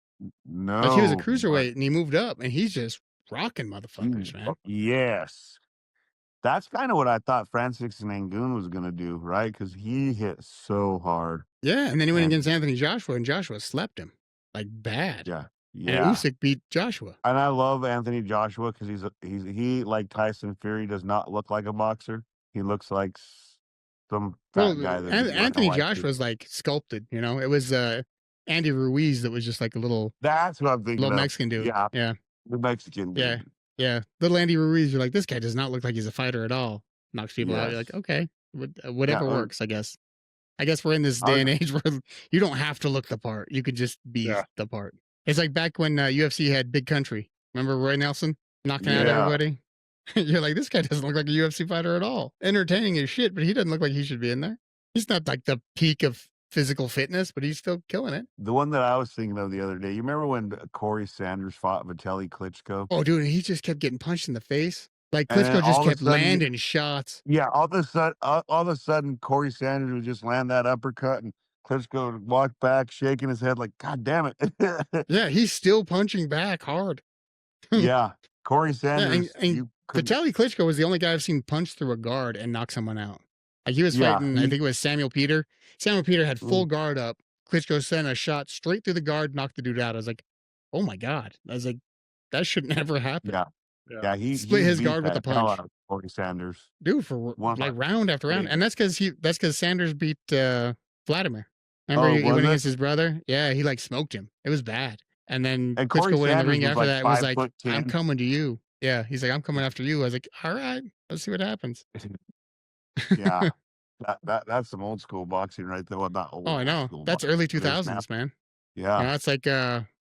No, Like he was a cruiserweight and he moved up and he's just rocking motherfuckers, man. Yes, that's kind of what I thought Francis Ngannou was gonna do, right? Because he hit so hard. Yeah, and then he went And- against Anthony Joshua and Joshua slept him like bad. Yeah, And yeah. Usyk beat Joshua. And I love Anthony Joshua because he like Tyson Fury does not look like a boxer. He looks like some fat guy. Anthony Joshua's like sculpted. It was Andy Ruiz that was just like a little That's what I'm thinking. little of. Mexican dude. Yeah, Yeah. the Mexican dude. Yeah. Yeah. Little Andy Ruiz, you're like, this guy does not look like he's a fighter at all. Knocks people out. You're like, Yes. okay, whatever Yeah, works, I guess. I guess we're in this day and age where you don't have to look the part. You could just be the part. It's like back when UFC had Big Country. Remember Roy Nelson knocking out Yeah. everybody? You're like, this guy doesn't look like a UFC fighter at all. Entertaining as shit, but he doesn't look like he should be in there. He's not like the peak of physical fitness, but he's still killing it. The one that I was thinking of the other day, you remember when Corey Sanders fought Vitaly Klitschko? Oh, dude, he just kept getting punched in the face. Like And then Klitschko just all of a kept sudden landing shots. Yeah, all of a sudden, Corey Sanders would just land that uppercut, and Klitschko would walk back, shaking his head like, "God damn it!" Yeah, he's still punching back hard. Yeah, Corey Sanders. and you couldn't- Vitaly Klitschko was the only guy I've seen punch through a guard and knock someone out. Like he was Yeah, fighting, I think it was Samuel Peter. Samuel Peter had full Mm. guard up. Klitschko sent a shot straight through the guard, knocked the dude out. I was like, oh my God. I was like, that should never happen. yeah, he Split his beat guard with the a hell punch. out of Corey Sanders. Dude, for like round after round. Big. And that's because Sanders beat Vladimir. Remember Oh, he was went it? against his brother? Yeah, he like smoked him. It was bad. And then And Corey Klitschko went in the Sanders ring was after like that and was like, 5'10". I'm coming to you. Yeah, he's like, I'm coming after you. I was like, all right, let's see what happens. Yeah, that's some old school boxing right there. Well, not old. Oh, I know. school That's boxing. early It is now. 2000s, man. Yeah, It's like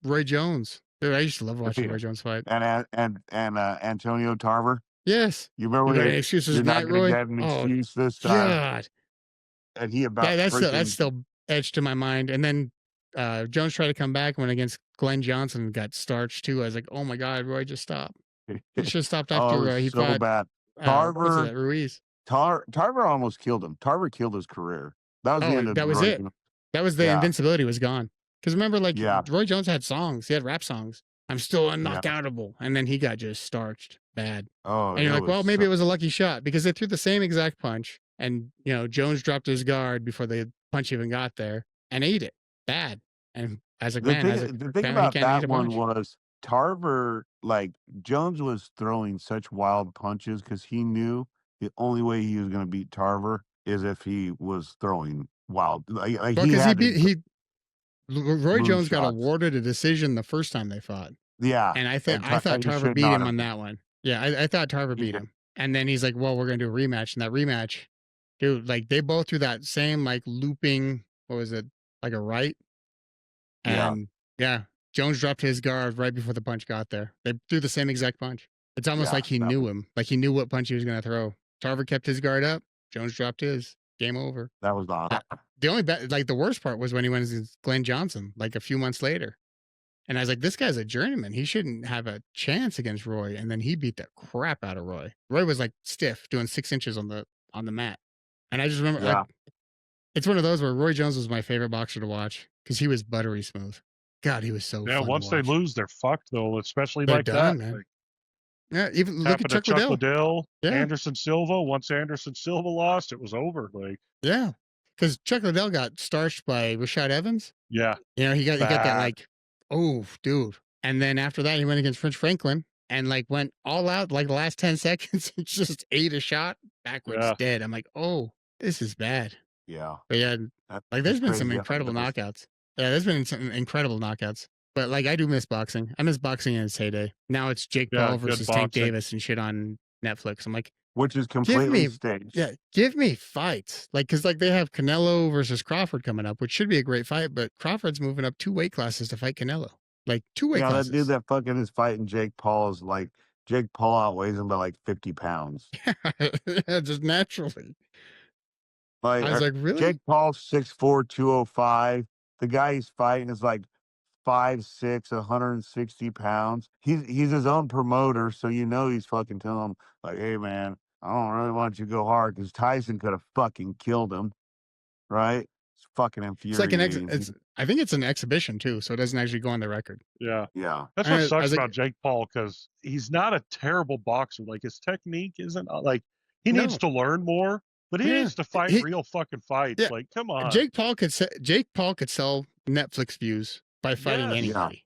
Roy Jones. Dude, I used to love watching Yeah. Roy Jones fight. and Antonio Tarver. Yes. You remember You got when any excuses you're not tonight, going Roy? to get an Oh, excuse this time, God. and he about Yeah, that's freaking still etched to my mind. And then Jones tried to come back, went against Glenn Johnson and got starched too. I was like, oh my God, Roy, just stop. He should have stopped Oh, after it was he so fought bad. what's Tarver- that, Ruiz. Tarver almost killed him. Tarver killed his career. That was the Oh, end of that was Roy it. Jones. That was the Yeah. invincibility was gone. Because remember, like Yeah. Roy Jones had songs. He had rap songs. I'm still Yeah. unknockoutable. And then he got just starched bad. Oh, And you're it like, well, was maybe so- it was a lucky shot because they threw the same exact punch. And, Jones dropped his guard before the punch even got there and ate it bad. And I was like, the man, thing, I was like, the thing apparently he about can't eat that a one punch. was Tarver, like Jones was throwing such wild punches because he knew the only way he was going to beat Tarver is if he was throwing wild. Like Well, he because he had beat to Roy move Jones got shots. awarded a decision the first time they fought, Yeah, and I thought he Tarver should beat not him have on been. that one. Yeah, I thought Tarver He beat did. him, and then he's like, "Well, we're gonna do a rematch," and that rematch, dude, like they both do that same like looping. What was it? Like a right? Yeah, And yeah, Jones dropped his guard right before the punch got there. They threw the same exact punch. It's almost yeah, like he that knew was him, like he knew what punch he was going to throw. Tarver kept his guard up. Jones dropped his. Game over. awesome. The only like the worst part was when he went against Glenn Johnson, like a few months later. And I was like, this guy's a journeyman. He shouldn't have a chance against Roy. And then he beat the crap out of Roy. Roy was like stiff, doing 6 inches on the mat. And I just remember, Yeah, it's one of those where Roy Jones was my favorite boxer to watch because he was buttery smooth. God, he was so Yeah, fun once to they watch. lose, they're fucked though, especially They're like that. done, man. Like, Yeah, even look at happened to Chuck Chuck Liddell. Liddell, Yeah, Anderson Silva. Once Anderson Silva lost, it was over. Like, yeah, because Chuck Liddell got starched by Rashad Evans. yeah, You know, he got that bad. like, oh, dude. And then after that, he went against French Franklin and like went all out like the last 10 seconds and just ate a shot backwards, Yeah. dead. I'm like, oh, this is bad. yeah. But yeah, like there's That's been some crazy how incredible it is. knockouts. Yeah, there's been some incredible knockouts. But like I do miss boxing. I miss boxing in its heyday. Now it's Jake Yeah, Paul good versus Tank boxing. Davis and shit on Netflix. I'm like, Which is give completely me, staged. yeah, give me fights. Like, cause like they have Canelo versus Crawford coming up, which should be a great fight, but Crawford's moving up 2 weight classes to fight Canelo. Like 2 weight Yeah, that dude classes. that fucking is fighting Jake Paul is like Jake Paul outweighs him by like 50 pounds. Yeah, just naturally. Like I was like, really? Jake Paul's 6'4", 205. The guy he's fighting is like 5'6", 160 pounds. He's his own promoter, so you know he's fucking telling him like, "Hey man, I don't really want you to go hard because Tyson could have fucking killed him, right?" It's fucking It's like infuriating. I think it's an exhibition too, so it doesn't actually go on the record. Yeah. Yeah, That's what I sucks was like, about Jake Paul because he's not a terrible boxer. Like his technique isn't like he needs no, to learn more, but he yeah, needs to fight real fucking fights. yeah. Like, come on. Jake Paul could sell Netflix views by fighting Yes. anybody.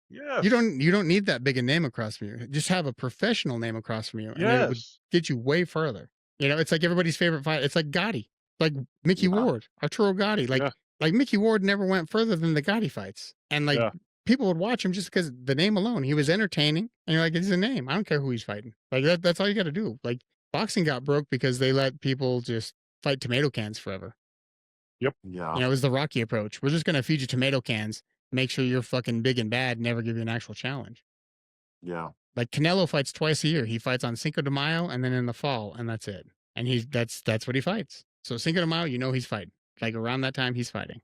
Yes. You don't need that big a name across from you. Just have a professional name across from you, and it would Yes. get you way further. You know, it's like everybody's favorite fight. It's like Gotti, like Mickey Yeah. Ward, Arturo Gotti. Yeah. Like Mickey Ward never went further than the Gotti fights, and like Yeah. people would watch him just because the name alone. He was entertaining, and you're like, it's a name. I don't care who he's fighting. Like that's all you got to do. Like boxing got broke because they let people just fight tomato cans forever. Yeah. You know, it was the Rocky approach. We're just gonna feed you tomato cans, make sure you're fucking big and bad, never give you an actual challenge. Yeah. Like Canelo fights twice a year. He fights on Cinco de Mayo and then in the fall, and that's it. And that's what he fights. So Cinco de Mayo, you know he's fighting. Like around that time, he's fighting.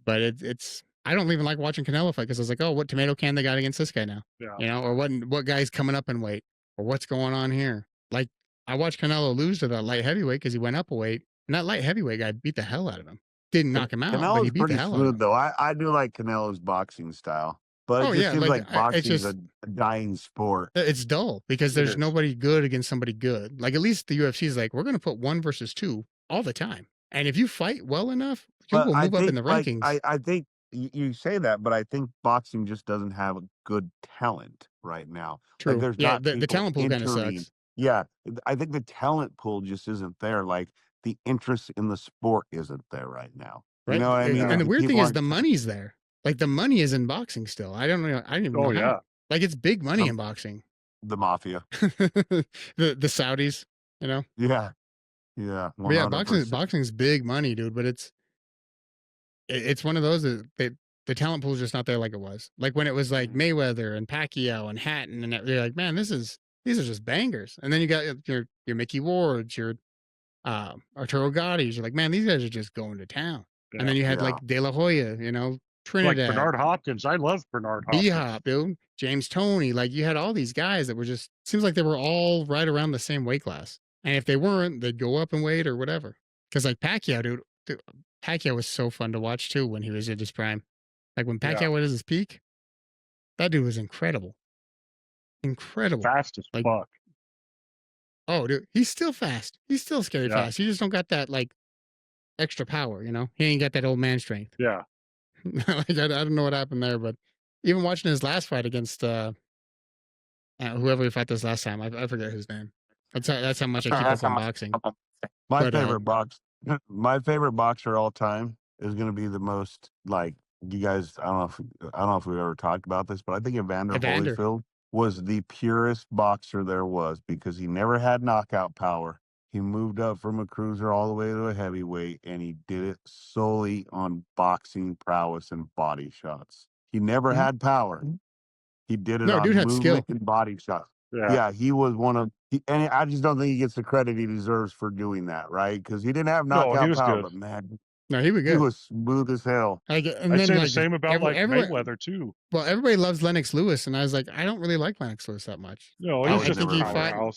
But it's I don't even like watching Canelo fight because I was like, oh, what tomato can they got against this guy now? Yeah. You know, or what guy's coming up in weight, or what's going on here? Like I watched Canelo lose to that light heavyweight because he went up a weight, and that light heavyweight guy beat the hell out of him. Didn't knock him out, but he Canelo's beat the pretty hell out of smooth him. though. I do like Canelo's boxing style, but Oh it just yeah, seems like it's boxing's just a dying sport. it's dull because It there's is. nobody good against somebody good. Like at least the UFC is like, we're going to put 1 versus 2 all the time. And if you fight well enough, you But will I move up in think the like rankings. I think you say that, but I think boxing just doesn't have a good talent right now. Like True. there's Yeah, not the people talent pool kind of entering. sucks. Yeah, I think the talent pool just isn't there. Like the interest in the sport isn't there right now. You Right? know what I mean? And the Like, weird thing people is aren't. the money's there. Like the money is in boxing still. I don't know. I don't even know Oh, how. yeah. Like it's big money Some- in boxing. The mafia. the Saudis, you know. Yeah, yeah. But yeah, 100%. boxing's big money, dude, but it's one of those that the talent pool is just not there like it was. Like when it was like Mayweather and Pacquiao and Hatton, and you're like, man, these are just bangers. And then you got your Mickey Wards, your Arturo Gotti's. You're like, man, these guys are just going to town. Yeah. And then you had Yeah. like De La Hoya, you know, Like Trinidad, Bernard Hopkins. I love Bernard Hopkins. B-Hop, dude, James Toney. Like you had all these guys that were just seems like they were all right around the same weight class. And if they weren't, they'd go up in weight or whatever. Because like Pacquiao, dude, Pacquiao was so fun to watch too when he was at his prime. Like when Pacquiao Yeah. was at his peak, that dude was incredible. Incredible. Fast as Like, fuck. oh, dude, he's still fast. He's still scary Yeah. fast. He just don't got that like extra power, you know? He ain't got that old man strength. Yeah. Like I don't know what happened there, but even watching his last fight against whoever he fought this last time, I forget his name. That's how much I keep up on boxing. My But, favorite my favorite boxer all time is going to be the most like you guys. I don't know if we've ever talked about this, but I think Evander Holyfield was the purest boxer there was because he never had knockout power. He moved up from a cruiser all the way to a heavyweight, and he did it solely on boxing prowess and body shots. He never had power. He did it on dude had skill. movement and body shots. Yeah. Yeah, he was one of, and I just don't think he gets the credit he deserves for doing that, right? Because he didn't have knockout power, good. but man, no, he was good. He was smooth as hell. I'd say the same about Mayweather too. Well, everybody loves Lennox Lewis, and I was like, I don't really like Lennox Lewis that much. No, I think he fought.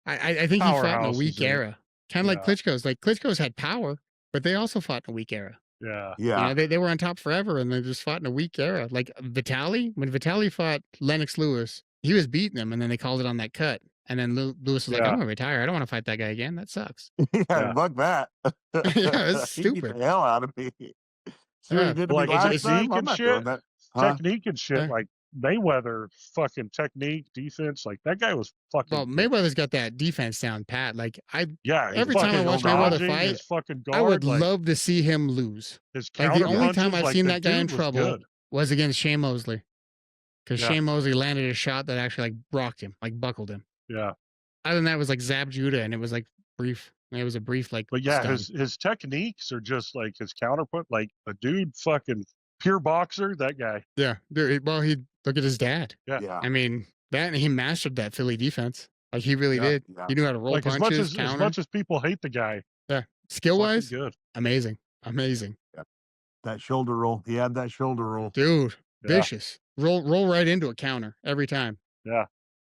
I think he fought in a weak era, kind of like Klitschko's. Like Klitschko's had power, but they also fought in a weak era. Yeah. You know, they were on top forever, and they just fought in a weak era. Like Vitaly, when Vitaly fought Lennox Lewis, he was beating him, and then they called it on that cut. And then Lewis was like, I'm going to retire. I don't want to fight that guy again. That sucks. Fuck that. Yeah, it's stupid. He beat the hell out of me. Like technique and shit. Technique and shit. Yeah. Like Mayweather, fucking technique, defense. Like that guy was fucking. Well, Mayweather's got that defense down pat. Like every fucking time I watch Mayweather fight, his fucking guard, I would love to see him lose. His Like the only time I've like, seen the that guy in dude trouble was against Shane Mosley, because Shane Mosley landed a shot that actually like rocked him, like buckled him. Yeah. Other than that, it was like Zab Judah, and it was like brief. It was a brief like. But yeah, stun. his techniques are just like his counterpoint. Like a dude, fucking pure boxer. That guy. Yeah. Well, he look at his dad. Yeah. I mean that, and he mastered that Philly defense. Like he really did. Yeah. He knew how to roll like punches, as much as people hate the guy. Yeah. Skill wise, good. Amazing. Yeah. That shoulder roll. He had that shoulder roll. Dude, vicious. Roll right into a counter every time. Yeah.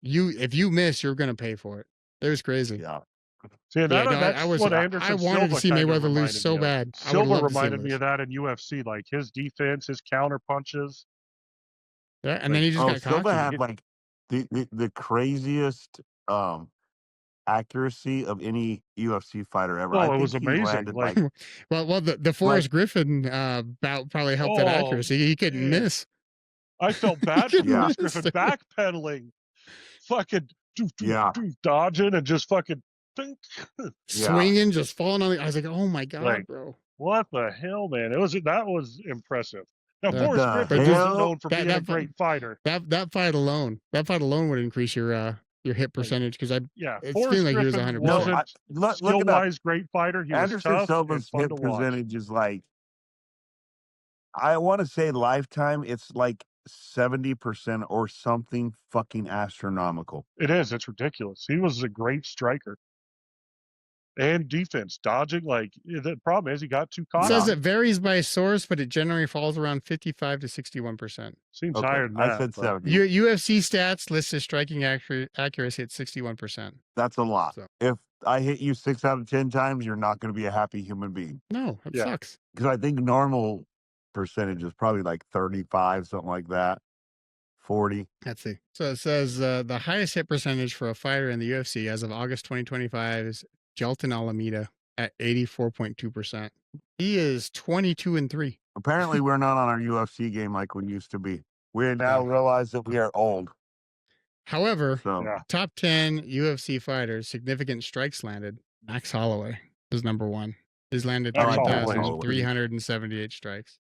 If you miss, you're gonna pay for it. It was crazy. Yeah. See, that's what Anderson I wanted Silva to see Mayweather lose so bad. Silva reminded me of that in UFC, like his defense, his counter punches. Yeah, and then he just got Silva had like the craziest accuracy of any UFC fighter ever. Oh, it was amazing. Like, well, the Forrest Griffin bout probably helped that accuracy. He couldn't miss. I felt bad for Forrest Griffin backpedaling, fucking dodging and just fucking swinging, just falling on. I was like, oh my god, bro! What the hell, man? That was impressive. Now Forrest Griffin isn't known for being a great fighter. That fight alone would increase your hit percentage, because it's Forrest feeling like he was 100%. Skill-wise, great fighter. He was tough. Silva's hit percentage is like, I want to say lifetime. It's like 70% or something fucking astronomical. It is. It's ridiculous. He was a great striker. And defense, dodging. Like the problem is he got too caught. It says it varies by source, but it generally falls around 55 to 61%. Seems higher than that. I said 70. UFC stats lists his striking accuracy at 61%. That's a lot. So, if I hit you 6 out of 10 times, you're not going to be a happy human being. No, it sucks. Because I think normal percentage is probably like 35, something like that. 40. Let's see. So it says the highest hit percentage for a fighter in the UFC as of August 2025 is Jelton Alameda at 84.2%. He is 22-3. Apparently, we're not on our UFC game like we used to be. We now realize that we are old. However, top 10 UFC fighters, significant strikes landed. Max Holloway is number one. He's landed 3,378 strikes.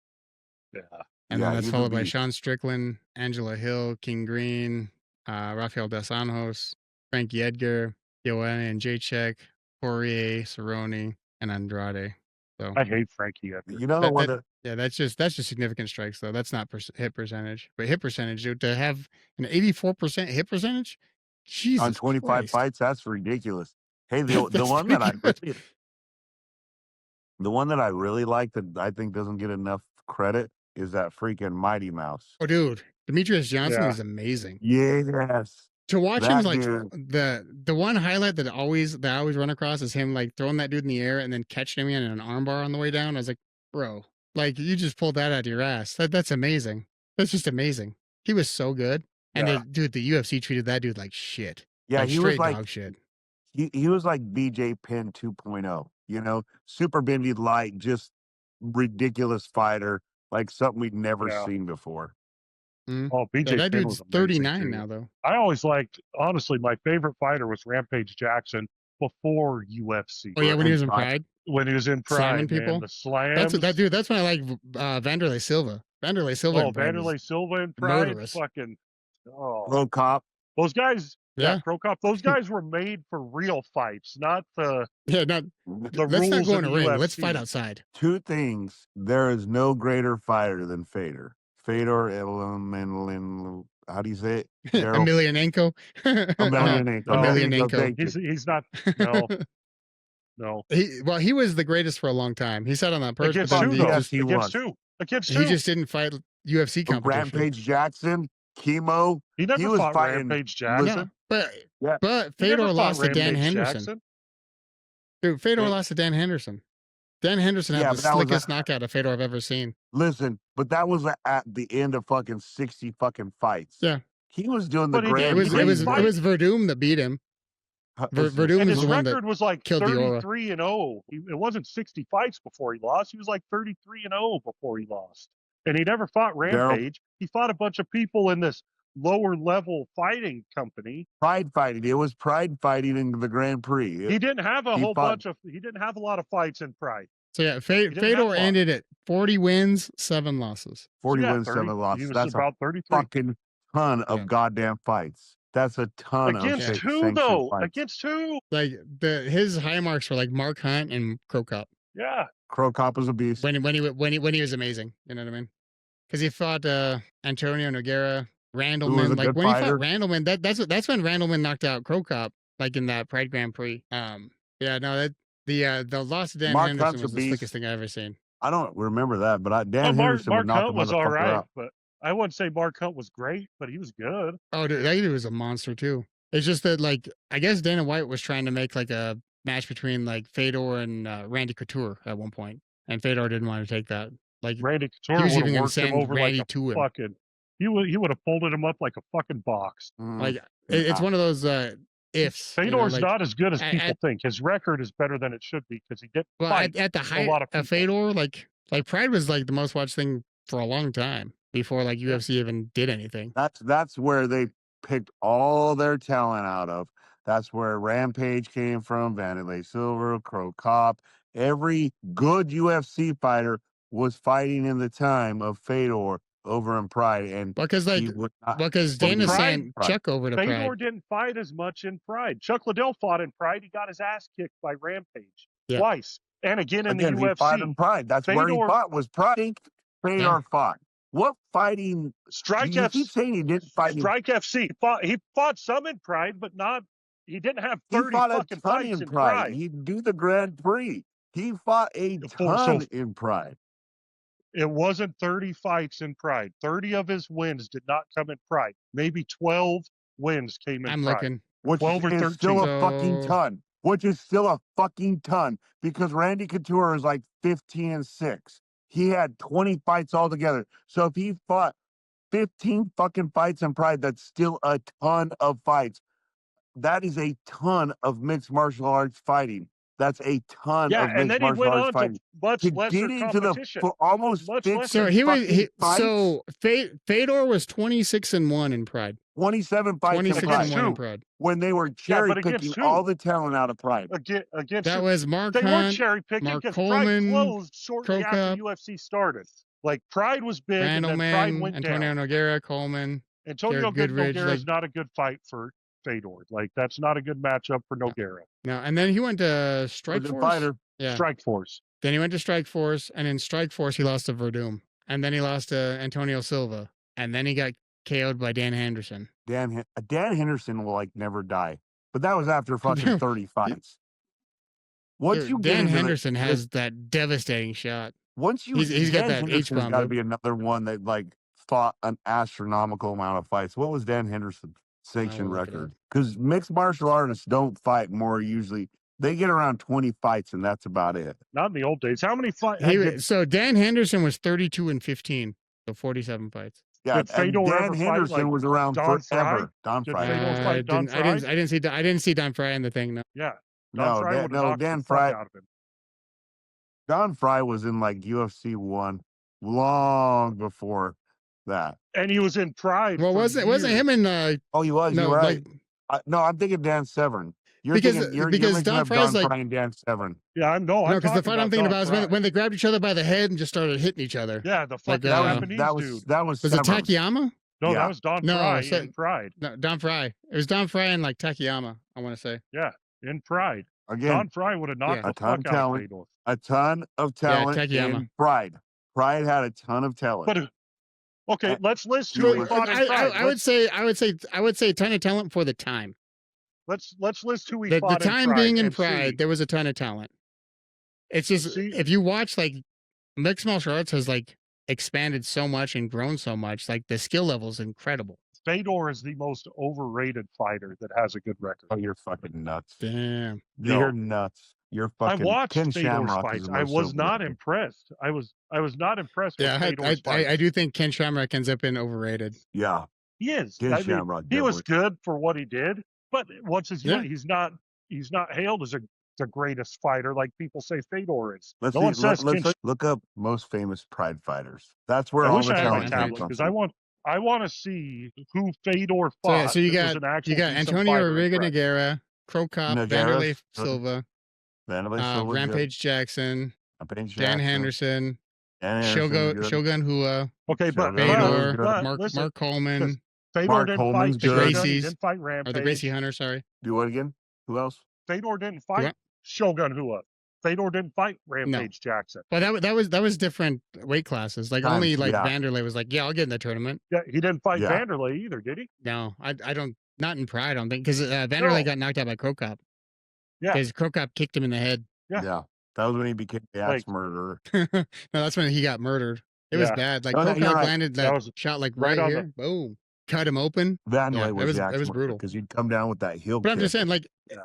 Yeah. And then that's followed by Sean Strickland, Angela Hill, King Green, Rafael Dos Anjos, Frankie Edgar, Joanna Jacek, Poirier, Cerrone, and Andrade. So I hate Frankie Edgar. You know the one that that's just significant strikes though. That's not hit percentage. But hit percentage, dude, to have an 84% hit percentage, Jesus on 25 Christ. fights, that's ridiculous. Hey, the one that I really like that I think doesn't get enough credit is that freaking Mighty Mouse. Oh, dude, Demetrius Johnson is amazing. Yes. To watch him, like the one highlight that I always run across is him like throwing that dude in the air and then catching him in an armbar on the way down. I was like, bro, like you just pulled that out of your ass. That's amazing. That's just amazing. He was so good. And dude, the UFC treated that dude like shit. Yeah, like he straight was like dog shit. He was like BJ Penn 2.0, you know, super bendy light, just ridiculous fighter, like something we'd never seen before. Oh, Yeah, BJ that Penn was dude's amazing 39 too. now, though. I always liked, honestly, my favorite fighter was Rampage Jackson before UFC. Oh yeah, when he was in Pride, When he was in slamming Pride, man, people. the slams. That's what that dude. That's when I like Vanderlei Silva. Vanderlei Silva in Pride was Vanderlei Silva in Pride, murderous. fucking. Oh, Pro Cop. those guys. Yeah. Pro Cop. Those guys were made for real fights, not the Not. the Let's not rules go of in a the ring. UFC. Let's fight outside. Two things. There is no greater fighter than Fedor. Fedor Emelianenko. How do you say it? Emelianenko. Emelianenko. No. There you go. Emelianenko. Thank you. He's not. No. No. He was the greatest for a long time. He sat on that perch, Against but who, then though? Yes, he was. Against who? Against he who? just didn't fight UFC competition. Rampage Jackson, Chemo. He never was fought fighting. Rampage Jackson. No, Yeah. but He never Fedor fought lost to Dan Rampage Henderson. Jackson. Dude, Fedor Hey. lost to Dan Henderson. Dan Henderson Yeah, had the but that was slickest knockout of Fedor I've ever seen. Listen, but that was at the end of fucking 60 fucking fights. Yeah. He was doing the But he grand. did- It was fight. Verdum that beat him. Verdum And is his the one that record was like killed the aura. 33-0. It wasn't 60 fights before he lost. He was like 33-0 before he lost. And he never fought Rampage. He fought a bunch of people in this lower level fighting company. Pride fighting. It was pride fighting in the Grand Prix. He didn't have a he whole fought- bunch of. He didn't have a lot of fights in Pride. So yeah, didn't have Fedor one. ended at 40 wins, 7 losses. 40 Yeah, wins, 30. 7 losses. He was That's a about 33. fucking ton of Yeah. goddamn fights. That's a ton Against of who sanctioned though? fights. Against who? Like his high marks were like Mark Hunt and Crow Cop Yeah. Crow Cop was a beast. when he was amazing. You know what I mean? Because he fought Antonio Nogueira, Who was a Randleman. Like good when he fighter. fought Randleman, that's when Randleman knocked out Crow Cop, like in that Pride Grand Prix. Yeah, no, that the loss to Dan Mark Henderson Hunt's a was the beast. slickest thing I've ever seen. I don't remember that, but Dan Mark Henderson would knock Hunt the was all motherfucker right, out. but I wouldn't say Mark Hunt was great, but he was good. Oh, dude, that dude was a monster too. It's just that, like, I guess Dana White was trying to make like a match between like Fedor and Randy Couture at one point, and Fedor didn't want to take that. Like, Randy he Couture was would even have gonna worked him send over Randy like to a him. fucking. He would have folded him up like a fucking box. Like, it's one of those ifs. you know, Fedor's like, not as good as I- people think. His record is better than it should be because he didn't well, fight. at the height lot of of Fedor, like Pride was like the most watched thing for a long time before like UFC even did anything. That's where they picked all their talent out of. That's where Rampage came from, Vanderlei Silva, Crow Cop. Every good UFC fighter was fighting in the time of Fedor over in Pride. And Because like he would not- because Well, Dana Pride- sent Chuck over to Fedor Pride. didn't fight as much in Pride. Chuck Liddell fought in Pride. He got his ass kicked by Rampage twice, and again in again, the he UFC. fought in Pride. That's where he Fedor- fought, was Pride. Fedor Yeah. fought. What fighting? Strike You FC. keep saying he didn't fight. Strike FC. He fought some in Pride, but not. He didn't have He 30 fought a fucking ton fights in in Pride. Pride. He'd do the Grand Prix. He fought a ton in Pride. It wasn't 30 fights in Pride. 30 of his wins did not come in Pride. Maybe 12 wins came in I'm Pride. looking. Which 12 or is still 13. a fucking So- ton. Which is still a fucking ton because Randy Couture is like 15-6. He had 20 fights altogether. So if he fought 15 fucking fights in Pride, that's still a ton of fights. That is a ton of mixed martial arts fighting. That's a ton Yeah, of and mixed then he martial went arts on fighting. to much To lesser get into the competition. for almost Much 50 less- So he was fucking fights, so Fedor was 26-1 in Pride. 27 fights in 26 Pride and 1 in who? Pride. when they were cherry against picking who? all the talent out of Pride. Against That who? was Mark They weren't Hunt, cherry picking Mark because Coleman, Pride closed shortly Crow after Cup, UFC started. Like Pride was big, and then Pride Randleman, went Antonio down. Nogueira, Coleman. Antonio Jared Goodridge, Nogueira is like- not a good fight for Fedor. Like that's not a good matchup for Nogueira. No, and then he went to Strike Was a Force. fighter. Yeah. Strike Force. Then he went to Strike Force, and in Strike Force he lost to Verdum, and then he lost to Antonio Silva, and then he got KO'd by Dan Henderson. Dan Henderson will like never die, but that was after fucking 30 fights. Once Dude, you get Dan into Henderson has that devastating shot. once you he's got Dan that Henderson's H-bomb, got to dude. be another one that like fought an astronomical amount of fights. What was Dan Henderson's sanction look it record? up. Because mixed martial artists don't fight more usually. They get around 20 fights and that's about it. Not in the old days. How many fights? So Dan Henderson was 32-15, so 47 fights. Yeah, Did Fedor and ever Dan fight, Henderson like, was around Don forever. Fry? Don Did Fry. Fedor fight Don Fry? I didn't see Don Fry in the thing. No. Yeah. No, Fry Dan, would've no, knocked Dan the fuck Fry. out of him. Don Fry was in like UFC 1 long before that. And he was in Pride. Well, wasn't him in Oh, he was. no, You're right. like No, I'm thinking Dan Severn. You're because thinking you're Don mixing up Fry's Don like Fry and Dan Severn. Yeah, no, because the fight I'm thinking about is Fry. when they grabbed each other by the head and just started hitting each other. Yeah, the fucking Like, Japanese dude. That was Was it Severn. Takayama? No, Yeah. that was Don No, Fry so- in Pride. No, Don Fry. It was Don Fry and like Takayama, I want to say. Yeah, in Pride. Again, Don Fry would have knocked Yeah. the fuck out of Fedor. a ton of talent Takayama. in Pride. Pride had a ton of talent. But okay, let's list you who he were- fought in Pride. I would say a ton of talent for the time. Let's list who he The fought time in Pride. being in and see. Pride, there was a ton of talent. It's just See? if you watch like mixed martial arts has like expanded so much and grown so much, like the skill level is incredible. Fedor is the most overrated fighter that has a good record. Oh, you're fucking nuts. Damn. You're nuts. You're I fucking. watched Ken Fedor's Shamrock fights. is the I most was not overrated. impressed. I was not impressed with Yeah, Fedor's fights. I do think Ken Shamrock ends up in overrated. Yeah, He is. Ken I mean, Shamrock. he was definitely. good for what he did, but once he's he's not hailed as the greatest fighter like people say Fedor is. Let's no one see, says Ken. look up most famous Pride fighters. That's where I all wish the I had my talent tablet comes because from. I want to see who Fedor So, fought. yeah, so you that was got an actual decent Antonio fighter in Riga Pride. Nogueira, Crow Cop, Vanderlei Nogueira's good. Silva, Vanderlei Silva's Rampage Jackson, good. Rampage Dan Jackson. Henderson, Dan Henderson's good. Shogun Hua, Okay, but, Fedor, Fedor, but listen, Mark Coleman, Fedor Mark didn't Coleman's fight the good. Shogun, he Gracies, didn't fight or Rampage. the Gracie Hunter, sorry. Do what again? Who else? Fedor didn't fight What? Shogun Hua. Fedor didn't fight Rampage Jackson. Well, that was different weight classes. Like Times, only like yeah. Vanderlei was like, yeah, I'll get in the tournament. Yeah, he didn't fight Yeah. Vanderlei either, did he? No, I don't. Not in Pride, I don't think, because Vanderlei No. got knocked out by Crow Cop. Yeah. Because Crow Cop kicked him in the head. Yeah. That was when he became the axe Like- murderer. No, that's when he got murdered. It was Yeah. bad. Like Oh, no, Crow you're Cop right. landed That that was shot like right right on here. Boom. Cut him open. Vanderlei Yeah, was the it axe was murderer brutal. because he'd come down with that heel But I'm kick. just saying, like, Yeah.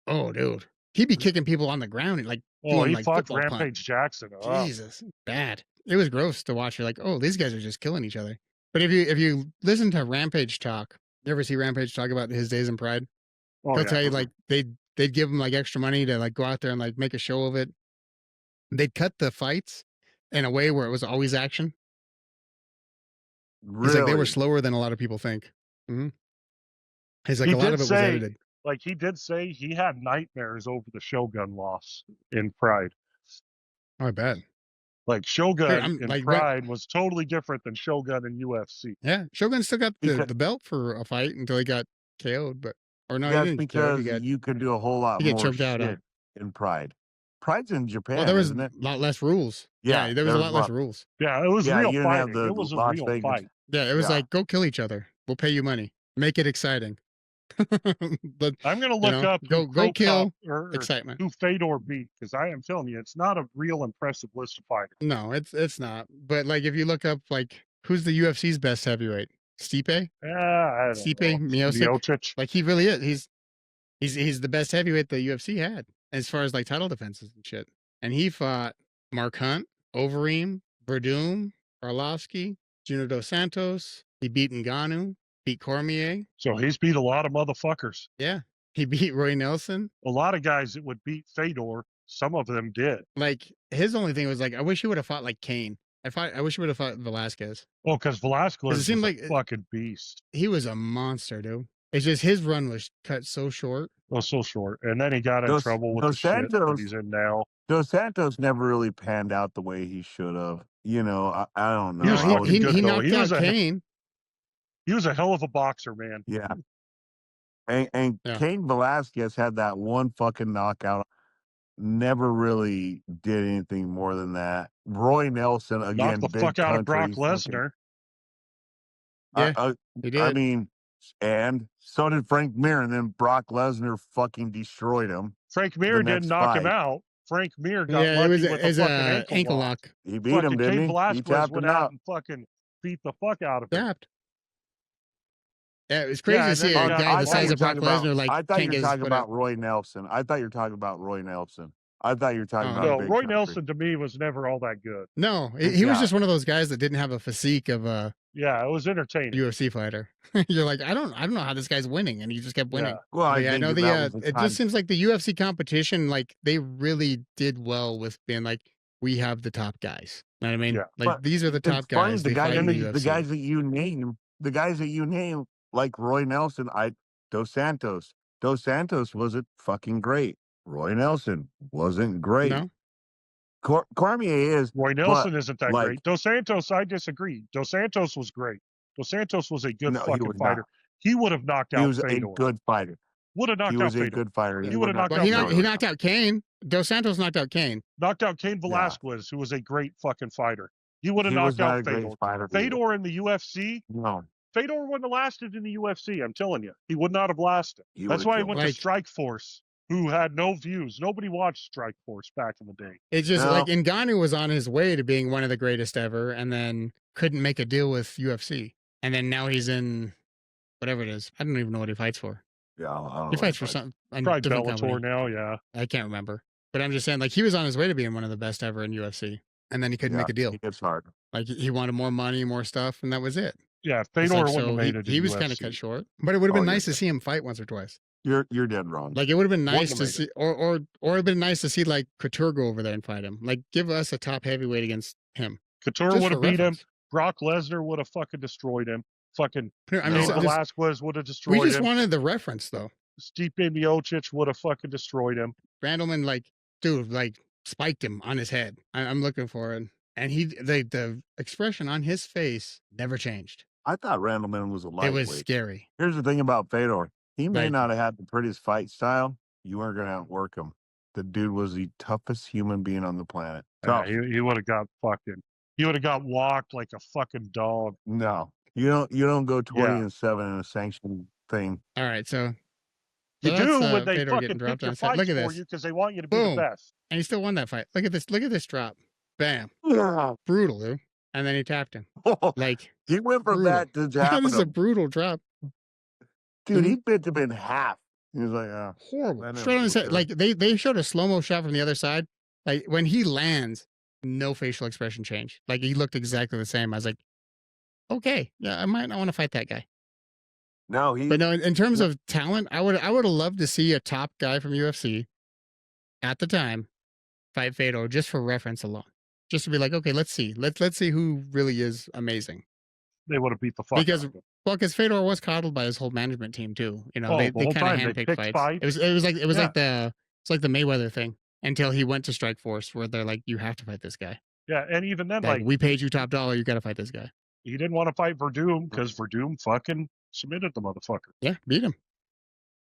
oh, dude, he'd be kicking people on the ground and like Oh, doing he like fought football Rampage punch. Jackson. Oh. Jesus, bad. It was gross to watch. You're like, oh, these guys are just killing each other. But if you listen to Rampage talk, you ever see Rampage talk about his days in Pride? Oh, He'll yeah. tell you like they'd give him like extra money to like go out there and like make a show of it. They'd cut the fights in a way where it was always action. He's Really? like they were slower than a lot of people think. Mm-hmm. He's like He a lot did of it was say- edited. Like he did say he had nightmares over the Shogun loss in Pride. Oh, I bet. Like Shogun Dude, I'm- in like, what- Pride was totally different than Shogun in UFC. Yeah, Shogun still got Because- the belt for a fight until he got KO'd, but or no, That's he didn't KO. He because got you could do a whole lot he got more choked out, huh? shit in Pride. Pride's in Japan, well, there was isn't a it? lot less rules. Yeah, there was a lot less lot- rules. Yeah, it was Yeah, real you didn't have fighting. the It was a Las real Vegas- fight. Yeah, it was Yeah. like go kill each other. We'll pay you money. Make it exciting. But I'm gonna you look know, up go who Crow kill Cop or excitement. who Fedor beat because I am telling you, it's not a real impressive list of fighters. No, it's not. But like if you look up like who's the UFC's best heavyweight? Stipe? I don't Stipe know. Miocic? Miocic. Like he really is. He's the best heavyweight the UFC had as far as like title defenses and shit. And he fought Mark Hunt, Overeem, Verdum, Arlovsky, Junior Dos Santos. He beat Ngannou, beat Cormier. So he's beat a lot of motherfuckers. Yeah. He beat Roy Nelson. A lot of guys that would beat Fedor, some of them did. Like his only thing was like, I wish he would have fought like Kane. I wish he would have fought Velasquez. Well, because Velasquez was seemed a like- fucking beast. He was a monster, dude. It's just his run was cut so short. Well, so short. And then he got in Dos- trouble with Dos the shit that Santos- he's in now. Dos Santos never really panned out the way he should have. You know, I don't know. He was I he fucking was- good, he though. knocked He out was a- Kane. He was a hell of a boxer, man. Yeah. And Yeah. Cain Velasquez had that one fucking knockout. Never really did anything more than that. Roy Nelson again. Knocked the big fuck out of Brock country, fucking- Lesnar. Yeah, he did. I mean, and so did Frank Mir, and then Brock Lesnar fucking destroyed him. Frank Mir next didn't knock him fight. out. Frank Mir got Yeah, lucky it was with a fucking a ankle lock. He beat Fucking him, didn't Cain he? He Velasquez tapped went him out out. and fucking beat the fuck out of him. Tapped. Yeah, it was crazy Yeah, to and see then a he got- guy I the thought size you of Brock were talking Lesnar like I thought can't you were get his talking foot about out. Roy Nelson. I thought you were talking about Roy Nelson. I thought you were talking Oh, about No, Big Roy Country. Nelson to me was never all that good. No, he was Yeah. just one of those guys that didn't have a physique of a Yeah, it was entertaining. UFC fighter. You're like, I don't know how this guy's winning, and he just kept winning. Yeah. Well, But yeah, I think know that was the it time- just seems like the UFC competition, like they really did well with being like, we have the top guys. You know what I mean? Yeah. Like But these are the top it's funny, guys. They fight in the UFC. the guys that you name, like Roy Nelson, Dos Santos. Dos Santos wasn't fucking great. Roy Nelson wasn't great. No, Cormier is, Roy but Nelson isn't that like, great. Dos Santos, I disagree. Dos Santos was great. Dos Santos was a good no, he fucking was fighter. not. He would have knocked He out was a Fedor. good fighter. Would have knocked He out was a Fedor. good fighter. He would have knocked well, out he Fedor. knocked out Kane. Dos Santos knocked out Kane. Knocked out Cain Velasquez, who was a great fucking fighter. He would have He was knocked not out a great Fedor. fighter. either. Fedor in the UFC, No, Fedor wouldn't have lasted in the UFC. I'm telling you, he would not have lasted. he That's would've why he killed went him. to Strike Force, who had no views. Nobody watched Strike Force back in the day. It's just No. like Ngannou was on his way to being one of the greatest ever, and then couldn't make a deal with UFC, and then now he's in whatever it is. I don't even know what he fights for. Yeah, I don't He know fights for what some a Probably different Bellator company. now, yeah. I can't remember, but I'm just saying, like he was on his way to being one of the best ever in UFC, and then he couldn't make a deal. It's hard. Like he wanted more money, more stuff, and that was it. Yeah, It's Fedor like, wouldn't so have made it. he in was UFC. kind of cut short, but it would have been Oh, nice to yeah. see him fight once or twice. You're dead wrong. Like it would have been nice Wouldn't to have see, or it'd been nice to see like Couture go over there and fight him. Like give us a top heavyweight against him. Couture Just would for have beat him. reference. Brock Lesnar would have fucking destroyed him. Fucking I mean, No. so just- Velasquez would have destroyed we just him. wanted the reference though. Stipe Miocic would have fucking destroyed him. Randleman, like, dude, like spiked him on his head. I'm looking for it, and the expression on his face never changed. I thought Randleman was a It lightweight. was scary. Here's the thing about Fedor. He may Like- not have had the prettiest fight style. You weren't going to outwork him. The dude was the toughest human being on the planet. Yeah, Tough. he would have got fucking. He would have got walked like a fucking dog. No, you don't go 20-7 in a sanctioned thing. All right, so You so do that's, when they Fedor fucking getting pick dropped your on his head. fights Look at for this, you because they want you to be Boom. the best. and he still won that fight. Look at this. Look at this drop. Bam, Yeah. brutal, dude. And then he tapped him. Like He went from brutal. that to That tapping is a him. brutal drop. Dude, he bit him in half. He was like, Horrible. Let him Straight on his do head. it. Like they showed a slow-mo shot from the other side. Like when he lands, no facial expression change. Like he looked exactly the same. I was like, okay, yeah, I might not want to fight that guy. no, he. But no, in terms of talent, I would have loved to see a top guy from UFC at the time fight Fedor just for reference alone. Just to be like, okay, let's see. Let's see who really is amazing. They would have beat the fuck Because- out of him. Well, because Fedor was coddled by his whole management team too. You know, Oh, they the whole kind of time they handpicked picked fights. fights? It was like Yeah. it's like the Mayweather thing until he went to Strike Force, where they're like, you have to fight this guy. Yeah, and even then, Like, like we paid you top dollar, you got to fight this guy. he didn't want to fight Verdum because Verdum fucking submitted the motherfucker. Yeah, beat him.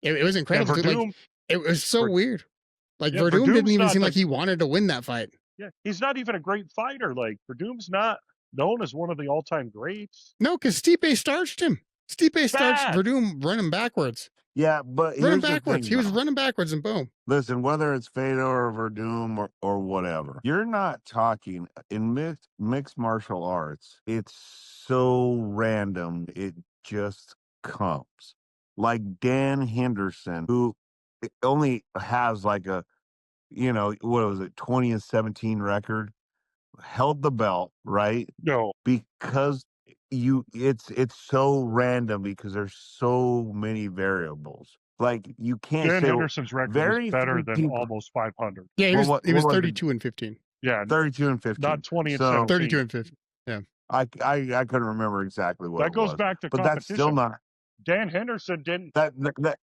It was And incredible. dude. Like, Verdum, it was so Ver- weird. Like Yeah, Verdum didn't Verdum's even not seem the- like he wanted to win that fight. yeah, he's not even a great fighter. Like Verdum's not known as one of the all-time greats. No, because Stipe starched him. Stipe starched Bad. Verdum running backwards. Yeah, but Running here's the backwards. thing, He was though. running backwards and boom. Listen, whether it's Fedor or Verdum or whatever, you're not talking in mixed martial arts. It's so random. It just comes. Like Dan Henderson, who only has like a, what was it, 20-17 record, held the belt, right? No, Because it's so random because there's so many variables. Like you can't Dan say Henderson's record very is better few than people- almost 500. Yeah, he Well, was what- he was what was it? 32 and 15. Yeah, 32 and 15. not 20 and So, 17. 32 and 15. I couldn't remember exactly what That it goes was. back to But that's competition. still not Dan Henderson didn't. that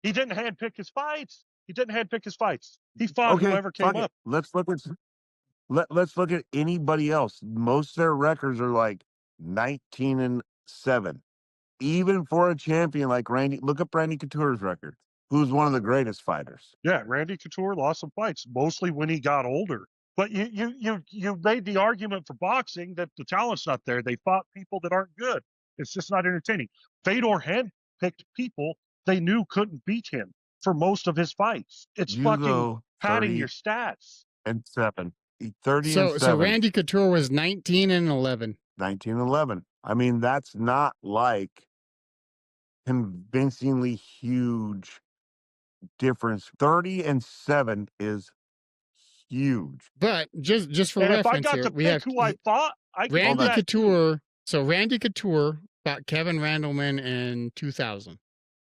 He didn't handpick his fights. He didn't handpick his fights. He fought okay. whoever came fuck it. up. Let's look at anybody else. Most of their records are like 19-7. Even for a champion like Randy, look up Randy Couture's record, who's one of the greatest fighters. Yeah, Randy Couture lost some fights, mostly when he got older. But you made the argument for boxing that the talent's not there. They fought people that aren't good. It's just not entertaining. Fedor handpicked people they knew couldn't beat him for most of his fights. It's You fucking go padding 30 your stats. and 7. 30 So and 7. so Randy Couture was 19 and 11. 19-11. I mean, that's not like convincingly huge difference. 30 and 7 is huge. But just for And if I reference got here, to we pick have who I fought, I could do Randy that. Couture. So Randy Couture fought Kevin Randleman in 2000,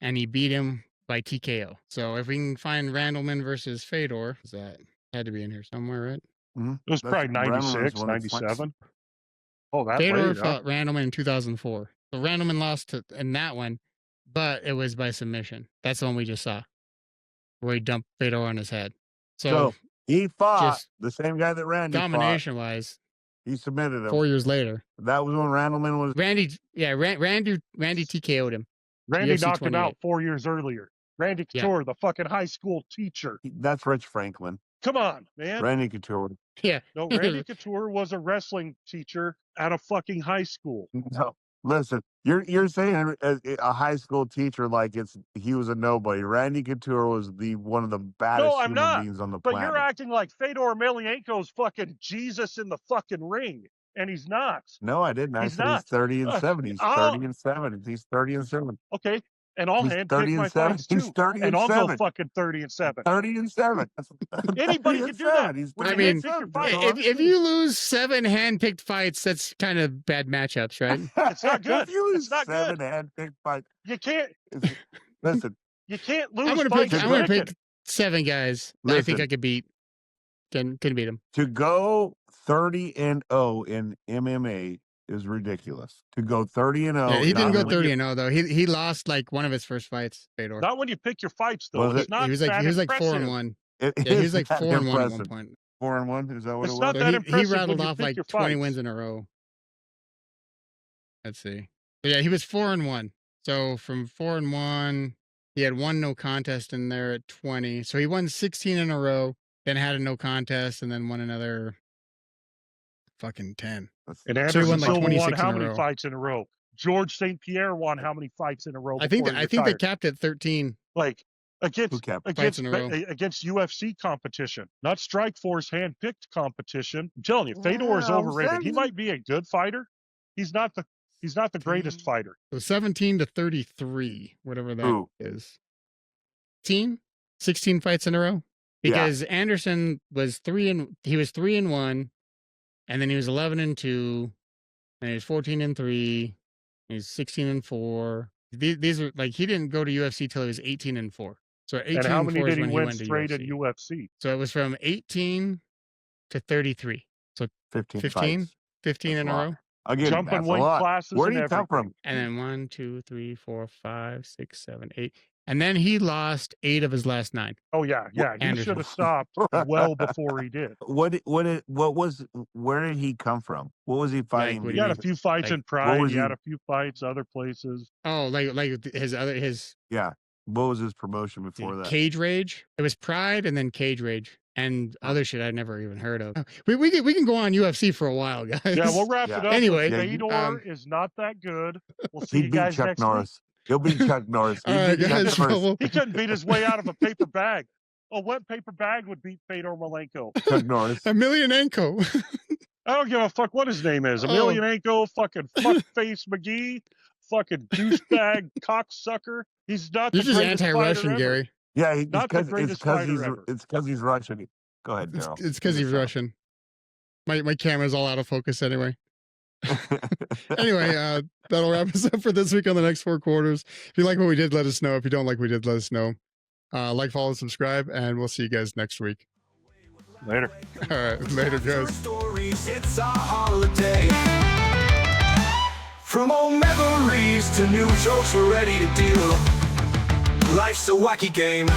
and he beat him by TKO. So if we can find Randleman versus Fedor, that had to be in here somewhere, right? Mm-hmm. It was probably 96, 97. Oh, that Fedor late, fought Randleman in 2004. So Randleman lost in that one, but it was by submission. That's the one we just saw, where he dumped Fedor on his head. So he fought just the same guy that Randy domination-wise. He submitted him 4 years later. That was when Randleman was Randy TKO'd him. Randy UFC knocked 28. him out 4 years earlier. Randy Couture, the fucking high school teacher. That's Rich Franklin. Come on, man. Randy Couture. Yeah. No, Randy Couture was a wrestling teacher at a fucking high school. No, listen, you're saying a high school teacher like he was a nobody. Randy Couture was one of the baddest human beings on the planet. But you're acting like Fedor Emelianenko's fucking Jesus in the fucking ring, and he's not. No, I didn't. I said he's 30 and 7. He's 30 and 7. He's 30 and 7. Okay. And I'll handpick my fights too. He's 30 and I'll 7. go fucking 30 and 7. 30 and 7. Anybody can do that. I mean, if you lose 7 handpicked fights, that's kind of bad matchups, right? It's not good. If you lose it's not 7 good. handpicked fights, you can't. Listen, you can't lose. I'm gonna pick 7 guys. I think I could beat. Can beat them. To go 30 and 0 in MMA is ridiculous. To go 30 and 0. Yeah, he didn't go 30 and 0 though. He lost like one of his first fights, Fedor. Not when you pick your fights though. It's not he was like 4 and 1. Yeah, he was like 4 and 1 at one point. 4 and 1? Is that what it's it was? not that impressive. He rattled off like 20 wins in a row. Let's see. But yeah, he was 4 and 1. So from 4 and 1, he had 1 no contest in there at 20. So he won 16 in a row, then had a no contest, and then won another fucking 10. And Anderson Silva won how many fights in a row? George St. Pierre won how many fights in a row? I think they capped at 13. Like against UFC competition, not Strikeforce handpicked competition. I'm telling you, Fedor is overrated. He might be a good fighter. He's not the greatest fighter. So 17 to 33, whatever that is. 16 fights in a row. Because Anderson was 3 and 1, and then he was 11 and 2, and he was 14 and 3, and he's 16 and 4. These are like he didn't go to UFC till he was 18 and 4. So 18 and how and many 4 did is when he win went to straight UFC. in UFC? So it was from 18 to 33. So 15 in a row. Again, jumping weight classes. Where did he come from? And then 1, 2, 3, 4, 5, 6, 7, 8. And then he lost 8 of his last 9. Oh yeah. He should have stopped well before he did. Where did he come from? What was he fighting? He had a few fights in Pride. He had a few fights other places. Oh, like his. Yeah. What was his promotion before that? Cage Rage. It was Pride and then Cage Rage and other shit I'd never even heard of. We can go on UFC for a while, guys. Yeah, we'll wrap it up. Anyway, Fedor is not that good. We'll see you guys Chuck next Norris. week. He'll beat Chuck Norris. He couldn't beat his way out of a paper bag. What paper bag would beat Fedor Emelianenko? Chuck Norris. Emelianenko. I don't give a fuck what his name is. Emelianenko, fucking fuckface McGee, fucking douchebag cocksucker. He's not. You're just anti-Russian, Gary. Yeah, it's because he's Russian. Go ahead, Daryl. It's because he's Russian. My camera's all out of focus anyway. Anyway, that'll wrap us up for this week on the next 4 quarters. If you like what we did, let us know. If you don't like what we did, let us know. Like, follow, subscribe, and we'll see you guys next week. Later. All right, later, guys. Stories, it's our holiday. From old memories to new jokes, we're ready to deal. Life's a wacky game.